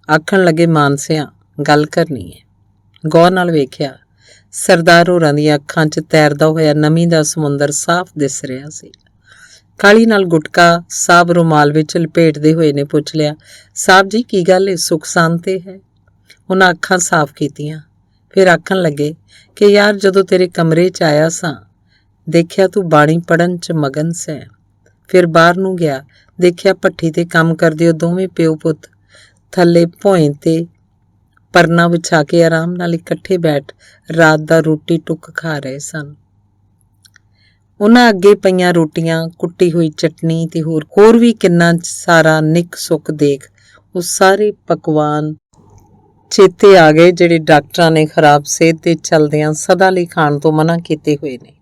ਆਖਣ ਲੱਗੇ, ਮਾਨਸਿਆ ਗੱਲ ਕਰਨੀ ਹੈ। ਗੌਰ ਨਾਲ ਵੇਖਿਆ, ਸਰਦਾਰ ਹੋਰਾਂ ਦੀਆਂ ਅੱਖਾਂ 'ਚ ਤੈਰਦਾ ਹੋਇਆ ਨਮੀ ਦਾ ਸਮੁੰਦਰ ਸਾਫ਼ ਦਿਸ ਰਿਹਾ ਸੀ। ਕਾਲੀ ਨਾਲ ਗੁਟਕਾ ਸਾਹਿਬ ਰੁਮਾਲ ਵਿੱਚ ਲਪੇਟਦੇ ਹੋਏ ਨੇ ਪੁੱਛ ਲਿਆ, ਸਾਹਿਬ ਜੀ ਕੀ ਗੱਲ ਏ, ਸੁੱਖ ਸ਼ਾਂਤੀ ਹੈ? ਉਹਨਾਂ ਅੱਖਾਂ ਸਾਫ਼ ਕੀਤੀਆਂ, ਫਿਰ ਆਖਣ ਲੱਗੇ ਕਿ ਯਾਰ ਜਦੋਂ ਤੇਰੇ ਕਮਰੇ 'ਚ ਆਇਆ ਸਾਂ ਦੇਖਿਆ ਤੂੰ ਬਾਣੀ ਪੜ੍ਹਨ 'ਚ ਮਗਨ ਸੈਂ। ਫਿਰ ਬਾਹਰ ਨੂੰ ਗਿਆ, ਦੇਖਿਆ ਭੱਠੀ ਤੇ ਕੰਮ ਕਰਦੇ ਉਹ ਦੋਵੇਂ ਪਿਓ ਪੁੱਤ ਥੱਲੇ ਭੋਏ ਤੇ ਪਰਨਾ ਵਿਛਾ ਕੇ ਆਰਾਮ ਨਾਲ ਇਕੱਠੇ ਬੈਠ ਰਾਤ ਦਾ ਰੋਟੀ ਟੁੱਕ ਖਾ ਰਹੇ ਸਨ। ਉਹਨਾਂ ਅੱਗੇ ਪਈਆਂ ਰੋਟੀਆਂ, ਕੁੱਟੀ ਹੋਈ ਚਟਨੀ ਤੇ ਹੋਰ ਵੀ ਕਿੰਨਾ ਸਾਰਾ ਨਿੱਕ ਸੁੱਕ ਦੇਖ ਉਹ ਸਾਰੇ ਪਕਵਾਨ ਚੇਤੇ ਆ ਗਏ ਜਿਹੜੇ ਡਾਕਟਰਾਂ ਨੇ ਖਰਾਬ ਸਿਹਤ ਦੇ ਚਲਦਿਆਂ ਸਦਾ ਲਈ ਖਾਣ ਤੋਂ ਮਨਾ ਕੀਤੇ ਹੋਏ ਨੇ।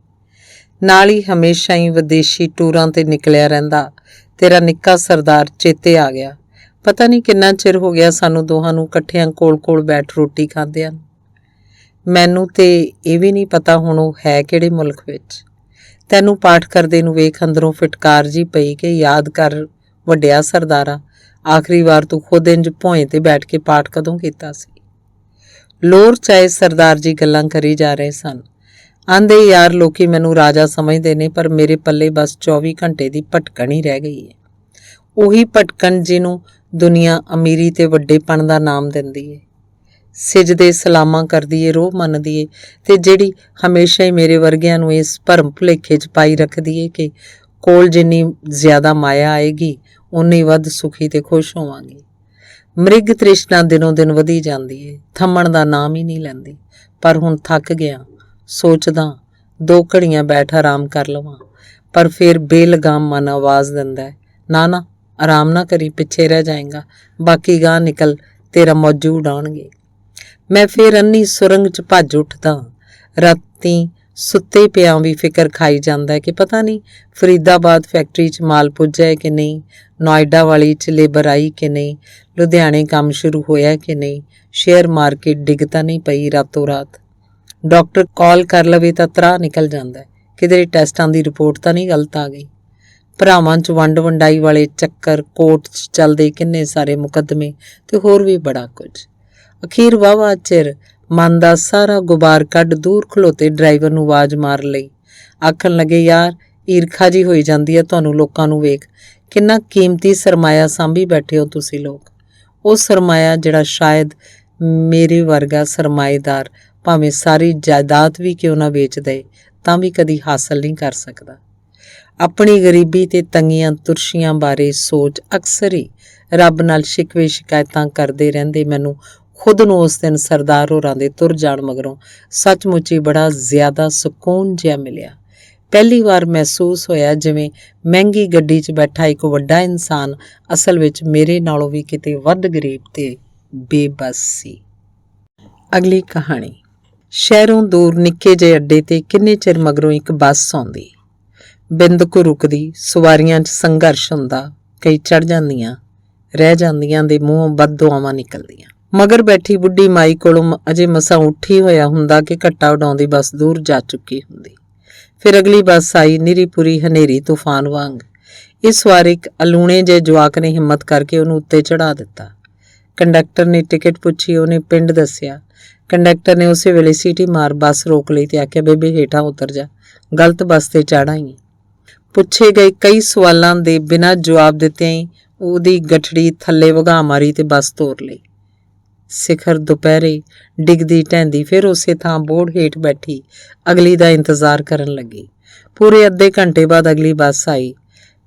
ਨਾਲ ਹੀ ਹਮੇਸ਼ਾ ਹੀ ਵਿਦੇਸ਼ੀ ਟੂਰਾਂ ਤੇ ਨਿਕਲਿਆ ਰਹਿੰਦਾ ਤੇਰਾ ਨਿੱਕਾ ਸਰਦਾਰ ਚੇਤੇ ਆ ਗਿਆ। ਪਤਾ ਨਹੀਂ ਕਿੰਨਾ ਚਿਰ ਹੋ ਗਿਆ ਸਾਨੂੰ ਦੋਹਾਂ ਨੂੰ ਇਕੱਠਿਆਂ ਕੋਲ ਬੈਠ ਰੋਟੀ ਖਾਂਦਿਆਂ। ਮੈਨੂੰ ਤੇ ਇਹ ਵੀ ਨਹੀਂ ਪਤਾ ਹੁਣ ਉਹ ਹੈ ਕਿਹੜੇ ਮੁਲਕ ਵਿੱਚ। ਤੈਨੂੰ ਪਾਠ ਕਰਦੇ ਨੂੰ ਵੇਖ ਅੰਦਰੋਂ ਫਿਟਕਾਰ ਜੀ ਪਈ ਕਿ ਯਾਦ ਕਰ ਵੱਡਿਆ ਸਰਦਾਰਾ, ਆਖਰੀ ਵਾਰ ਤੂੰ ਖੁਦ ਇੰਜ ਭੋਏ ਤੇ ਬੈਠ ਕੇ ਪਾਠ ਕਦੋਂ ਕੀਤਾ ਸੀ? ਲੋਰ ਚਾਹੇ ਸਰਦਾਰ ਜੀ ਗੱਲਾਂ ਕਰੀ ਜਾ ਰਹੇ ਸਨ। ਆਂਦੇ ਯਾਰ ਲੋਕੀ ਮੈਨੂੰ ਰਾਜਾ ਸਮਝਦੇ ਨੇ, ਪਰ ਮੇਰੇ ਪੱਲੇ ਬਸ 24 ਘੰਟੇ ਦੀ ਭਟਕਣ ਹੀ ਰਹਿ ਗਈ ਹੈ। ਉਹੀ ਭਟਕਣ ਜਿਹਨੂੰ ਦੁਨੀਆ ਅਮੀਰੀ ਤੇ ਵੱਡੇਪਣ ਦਾ ਨਾਮ ਦਿੰਦੀ ਏ, ਸਿਜਦੇ ਸਲਾਮਾਂ ਕਰਦੀ ਏ, ਰੋਹ ਮੰਨਦੀ ਏ, ਤੇ ਜਿਹੜੀ ਹਮੇਸ਼ਾ ਹੀ ਮੇਰੇ ਵਰਗਿਆਂ ਨੂੰ ਇਸ ਭਰਮ ਭੁਲੇਖੇ 'ਚ ਪਾਈ ਰੱਖਦੀ ਏ ਕਿ ਕੋਲ ਜਿੰਨੀ ਜ਼ਿਆਦਾ ਮਾਇਆ ਆਏਗੀ ਉਨੀ ਵੱਧ ਸੁਖੀ ਤੇ ਖੁਸ਼ ਹੋਵਾਂਗੇ। ਮ੍ਰਿਗ ਤ੍ਰਿਸ਼ਨਾ ਦਿਨੋਂ ਦਿਨ ਵਧੀ ਜਾਂਦੀ ਏ, ਥੰਮਣ ਦਾ ਨਾਮ ਹੀ ਨਹੀਂ ਲੈਂਦੀ। ਪਰ ਹੁਣ ਥੱਕ ਗਿਆ, ਸੋਚਦਾ 2 ਘੜੀਆਂ ਬੈਠ ਆਰਾਮ ਕਰ ਲਵਾਂ, ਪਰ ਫਿਰ ਬੇਲਗਾਮ ਮਨ ਆਵਾਜ਼ ਦਿੰਦਾ ਹੈ, ਨਾ ਆਰਾਮ ਨਾ ਕਰੀ, ਪਿੱਛੇ ਰਹਿ ਜਾਏਗਾ, ਬਾਕੀ ਗਾਂਹ ਨਿਕਲ, ਤੇਰਾ ਮੌਜੂ ਉਡਾਉਣਗੇ। ਮੈਂ ਫਿਰ ਅੰਨੀ ਸੁਰੰਗ 'ਚ ਭੱਜ ਉੱਠਦਾ। ਰਾਤੀ ਸੁੱਤੇ ਪਿਆਂ ਵੀ ਫਿਕਰ ਖਾਈ ਜਾਂਦਾ ਕਿ ਪਤਾ ਨਹੀਂ ਫਰੀਦਾਬਾਦ ਫੈਕਟਰੀ 'ਚ ਮਾਲ ਪੁੱਜਾ ਹੈ ਕਿ ਨਹੀਂ, ਨੋਇਡਾ ਵਾਲੀ 'ਚ ਲੇਬਰ ਆਈ ਕਿ ਨਹੀਂ, ਲੁਧਿਆਣੇ ਕੰਮ ਸ਼ੁਰੂ ਹੋਇਆ ਕਿ ਨਹੀਂ, ਸ਼ੇਅਰ ਮਾਰਕੀਟ ਡਿੱਗ ਤਾਂ ਨਹੀਂ ਪਈ ਰਾਤੋਂ ਰਾਤ। ਡਾਕਟਰ ਕਾਲ ਕਰ ਲਵੇ ਤਾਂ ਤਰਾਹ ਨਿਕਲ ਜਾਂਦਾ, ਕਿਧਰੇ ਟੈਸਟਾਂ ਦੀ ਰਿਪੋਰਟ ਤਾਂ ਨਹੀਂ ਗਲਤ ਆ ਗਈ। ਭਰਾਵਾਂ 'ਚ ਵੰਡ ਵੰਡਾਈ ਵਾਲੇ ਚੱਕਰ, ਕੋਰਟ 'ਚ ਚੱਲਦੇ ਕਿੰਨੇ ਸਾਰੇ ਮੁਕੱਦਮੇ ਤੇ ਹੋਰ ਵੀ ਬੜਾ ਕੁਝ। ਅਖੀਰ ਵਾਹਵਾ ਚਿਰ ਮਨ ਦਾ ਸਾਰਾ ਗੁਬਾਰ ਕੱਢ ਦੂਰ ਖਲੋਤੇ ਡਰਾਈਵਰ ਨੂੰ ਆਵਾਜ਼ ਮਾਰ ਲਈ, ਆਖਣ ਲੱਗੇ, ਯਾਰ ਈਰਖਾ ਜੀ ਹੋਈ ਜਾਂਦੀ ਹੈ ਤੁਹਾਨੂੰ ਲੋਕਾਂ ਨੂੰ ਵੇਖ, ਕਿੰਨਾ ਕੀਮਤੀ ਸਰਮਾਇਆ ਸਾਂਭੀ ਬੈਠੇ ਹੋ ਤੁਸੀਂ ਲੋਕ। ਉਹ ਸਰਮਾਇਆ ਜਿਹੜਾ ਸ਼ਾਇਦ ਮੇਰੇ ਵਰਗਾ ਸਰਮਾਏਦਾਰ ਭਾਵੇਂ ਸਾਰੀ ਜਾਇਦਾਦ ਵੀ ਕਿਉਂ ਨਾ ਵੇਚ ਦੇ ਤਾਂ ਵੀ ਕਦੀ ਹਾਸਲ ਨਹੀਂ ਕਰ ਸਕਦਾ। ਆਪਣੀ ਗਰੀਬੀ ਤੇ ਤੰਗੀਆਂ ਤੁਰਸ਼ੀਆਂ ਬਾਰੇ ਸੋਚ ਅਕਸਰ ਹੀ ਰੱਬ ਨਾਲ ਸ਼ਿਕਵੇ ਸ਼ਿਕਾਇਤਾਂ ਕਰਦੇ ਰਹਿੰਦੇ ਮੈਨੂੰ ਖੁਦ ਨੂੰ ਉਸ ਦਿਨ ਸਰਦਾਰ ਹੋਰਾਂ ਦੇ ਤੁਰ ਜਾਣ ਮਗਰੋਂ ਸੱਚਮੁੱਚ ਹੀ ਬੜਾ ਜ਼ਿਆਦਾ ਸਕੂਨ ਜਿਹਾ ਮਿਲਿਆ। ਪਹਿਲੀ ਵਾਰ ਮਹਿਸੂਸ ਹੋਇਆ ਜਿਵੇਂ ਮਹਿੰਗੀ ਗੱਡੀ 'ਚ ਬੈਠਾ ਇੱਕ ਵੱਡਾ ਇਨਸਾਨ ਅਸਲ ਵਿੱਚ ਮੇਰੇ ਨਾਲੋਂ ਵੀ ਕਿਤੇ ਵੱਧ ਗਰੀਬ ਤੇ ਬੇਬਸ ਸੀ। ਅਗਲੀ ਕਹਾਣੀ। ਸ਼ਹਿਰੋਂ ਦੂਰ ਨਿੱਕੇ ਜਿਹੇ ਅੱਡੇ ਤੇ ਕਿੰਨੇ ਚਿਰ ਮਗਰੋਂ ਇੱਕ ਬੱਸ ਆਉਂਦੀ। ਬਿੰਦ ਕੁ ਰੁਕਦੀ, ਸਵਾਰੀਆਂ 'ਚ ਸੰਘਰਸ਼ ਹੁੰਦਾ, ਕਈ ਚੜ੍ਹ ਜਾਂਦੀਆਂ, ਰਹਿ ਜਾਂਦੀਆਂ ਦੇ ਮੂੰਹੋਂ ਬਦਦੁਆਵਾਂ ਨਿਕਲਦੀਆਂ। ਮਗਰ ਬੈਠੀ ਬੁੱਢੀ ਮਾਈ ਕੋਲੋਂ ਅਜੇ ਮਸਾਂ ਉੱਠੀ ਹੋਇਆ ਹੁੰਦਾ ਕਿ ਘੱਟਾ ਉਡਾਉਂਦੀ ਬੱਸ ਦੂਰ ਜਾ ਚੁੱਕੀ ਹੁੰਦੀ। ਫਿਰ ਅਗਲੀ ਬੱਸ ਆਈ, ਨਿਰੀਪੁਰੀ ਹਨੇਰੀ ਤੂਫਾਨ ਵਾਂਗ। ਇਸ ਵਾਰ ਇੱਕ ਅਲੂਣੇ ਜਿਹੇ ਜਵਾਕ ਨੇ ਹਿੰਮਤ ਕਰਕੇ ਉਹਨੂੰ ਉੱਤੇ ਚੜ੍ਹਾ ਦਿੱਤਾ। ਕੰਡਕਟਰ ਨੇ ਟਿਕਟ ਪੁੱਛੀ, ਉਹਨੇ ਪਿੰਡ ਦੱਸਿਆ। ਕੰਡਕਟਰ ਨੇ ਉਸੇ ਵੇਲੇ ਸੀਟੀ ਮਾਰ ਬੱਸ ਰੋਕ ਲਈ ਤੇ ਆਖਿਆ, ਬੇਬੇ ਹੇਠਾਂ ਉਤਰ ਜਾ, ਗਲਤ ਬੱਸ ਤੇ ਚੜ੍ਹ ਆਈ। ਪੁੱਛੇ ਗਏ ਕਈ ਸਵਾਲਾਂ ਦੇ ਬਿਨਾਂ ਜਵਾਬ ਦਿੱਤਿਆਂ ਹੀ ਉਹਦੀ ਗਠੜੀ ਥੱਲੇ ਵਗਾਹ ਮਾਰੀ ਤੇ ਬੱਸ ਤੋਰ ਲਈ। ਸਿਖਰ ਦੁਪਹਿਰੇ ਡਿੱਗਦੀ ਢਹਿੰਦੀ ਫਿਰ ਉਸੇ ਥਾਂ ਬੋਰਡ ਹੇਠ ਬੈਠੀ ਅਗਲੀ ਦਾ ਇੰਤਜ਼ਾਰ ਕਰਨ ਲੱਗੀ। ਪੂਰੇ ਅੱਧੇ ਘੰਟੇ ਬਾਅਦ ਅਗਲੀ ਬੱਸ ਆਈ।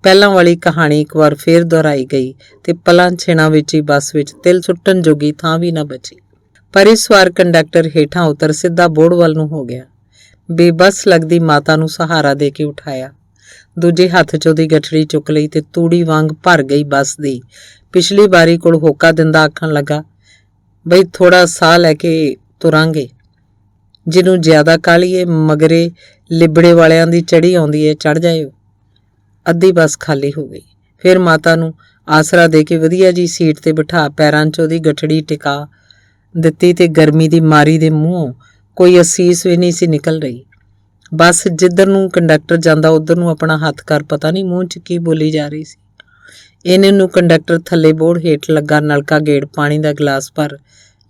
ਪਹਿਲਾਂ ਵਾਲੀ ਕਹਾਣੀ ਇੱਕ ਵਾਰ ਫੇਰ ਦੁਹਰਾਈ ਗਈ ਤੇ ਪਲਾਂ ਛਿਣਾਂ ਵਿੱਚ ਹੀ ਬੱਸ ਵਿੱਚ ਤਿਲ ਸੁੱਟਣ ਜੋਗੀ ਥਾਂ ਵੀ ਨਾ ਬਚੀ। ਪਰ ਇਸ ਵਾਰ ਕੰਡਕਟਰ ਹੇਠਾਂ ਉਤਰ ਸਿੱਧਾ ਬੋਰਡ ਵੱਲ ਨੂੰ ਹੋ ਗਿਆ। ਬੇਬਸ ਲੱਗਦੀ ਮਾਤਾ ਨੂੰ ਸਹਾਰਾ ਦੇ ਕੇ ਉਠਾਇਆ। ਦੂਜੇ ਹੱਥ 'ਚ ਉਹਦੀ ਗਠੜੀ ਚੁੱਕ ਲਈ ਤੇ ਤੂੜੀ ਵਾਂਗ ਭਰ ਗਈ ਬੱਸ ਦੀ ਪਿਛਲੀ ਬਾਰੀ ਕੋਲ ਹੋਕਾ ਦਿੰਦਾ ਆਖਣ ਲੱਗਾ, ਬਈ ਥੋੜਾ ਸਾਹ ਲੈ ਕੇ ਤੁਰਾਂਗੇ, ਜਿਹਨੂੰ ਜ਼ਿਆਦਾ ਕਾਹਲੀ ਏ ਮਗਰੇ ਲਿਬੜੇ ਵਾਲਿਆਂ ਦੀ ਚੜੀ ਆਉਂਦੀ ਏ, ਚੜ ਜਾਇਓ। ਅੱਧੀ ਬੱਸ ਖਾਲੀ ਹੋ ਗਈ। ਫਿਰ ਮਾਤਾ ਨੂੰ ਆਸਰਾ ਦੇ ਕੇ ਵਧੀਆ ਜੀ ਸੀਟ ਤੇ ਬਿਠਾ ਪੈਰਾਂ 'ਚ ਉਹਦੀ ਗਠੜੀ ਟਿਕਾ ਦਿੱਤੀ ਤੇ ਗਰਮੀ ਦੀ ਮਾਰੀ ਦੇ ਮੂੰਹੋਂ ਕੋਈ ਅਸੀਸ ਵੀ ਨਹੀਂ ਸੀ ਨਿਕਲ ਰਹੀ। ਬੱਸ ਜਿੱਧਰ ਨੂੰ ਕੰਡਕਟਰ ਜਾਂਦਾ ਉਧਰ ਨੂੰ ਆਪਣਾ ਹੱਥ ਕਰ ਪਤਾ ਨਹੀਂ ਮੂੰਹ 'ਚ ਕੀ ਬੋਲੀ ਜਾ ਰਹੀ ਸੀ। ਇਹਨੇ ਨੂੰ ਕੰਡਕਟਰ ਥੱਲੇ ਬੋਰਡ ਹੇਠ ਲੱਗਾ ਨਲਕਾ ਗੇੜ ਪਾਣੀ ਦਾ ਗਲਾਸ ਭਰ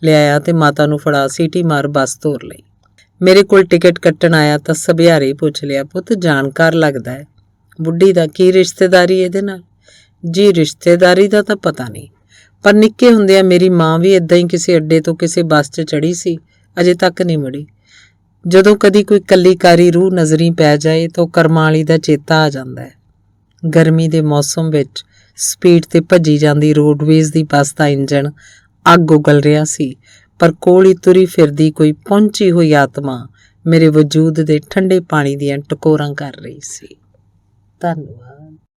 ਲਿਆਇਆ ਤੇ ਮਾਤਾ ਨੂੰ ਫੜਾ ਸੀਟੀ ਮਾਰ ਬੱਸ ਤੋਰ ਲਈ। ਮੇਰੇ ਕੋਲ ਟਿਕਟ ਕੱਟਣ ਆਇਆ ਤਾਂ ਸਭਿਆਰੇ ਪੁੱਛ ਲਿਆ, ਪੁੱਤ ਜਾਣਕਾਰ ਲੱਗਦਾ ਹੈ, ਬੁੱਢੀ ਦਾ ਕੀ ਰਿਸ਼ਤੇਦਾਰੀ ਇਹਦੇ ਨਾਲ? ਜੀ ਰਿਸ਼ਤੇਦਾਰੀ ਦਾ ਤਾਂ ਪਤਾ ਨਹੀਂ, ਪਰ ਨਿੱਕੇ ਹੁੰਦਿਆਂ ਮੇਰੀ ਮਾਂ ਵੀ ਇਦਾਂ ਹੀ ਕਿਸੇ ਅੱਡੇ ਤੋਂ ਕਿਸੇ ਬੱਸ 'ਚ ਚੜ੍ਹੀ ਸੀ, ਅਜੇ ਤੱਕ ਨਹੀਂ ਮੁੜੀ। ਜਦੋਂ ਕਦੀ ਕੋਈ ਕੱਲੀਕਾਰੀ ਰੂਹ ਨਜ਼ਰੀ ਪੈ ਜਾਏ ਤਾਂ ਕਰਮਾਂ ਵਾਲੀ ਦਾ ਚੇਤਾ ਆ ਜਾਂਦਾ ਹੈ। ਗਰਮੀ ਦੇ ਮੌਸਮ ਵਿੱਚ ਸਪੀਡ ਤੇ ਭੱਜੀ ਜਾਂਦੀ ਰੋਡਵੇਜ਼ ਦੀ ਬੱਸ ਦਾ ਇੰਜਣ ਅੱਗ ਉਗਲ ਰਿਹਾ ਸੀ, ਪਰ ਕੋਲ ਹੀ ਤੁਰੀ ਫਿਰਦੀ ਕੋਈ ਪਹੁੰਚੀ ਹੋਈ ਆਤਮਾ ਮੇਰੇ ਵਜੂਦ ਦੇ ਠੰਡੇ ਪਾਣੀ ਦੀਆਂ ਟਕੋਰਾਂ ਕਰ ਰਹੀ ਸੀ। ਧੰਨਵਾਦ।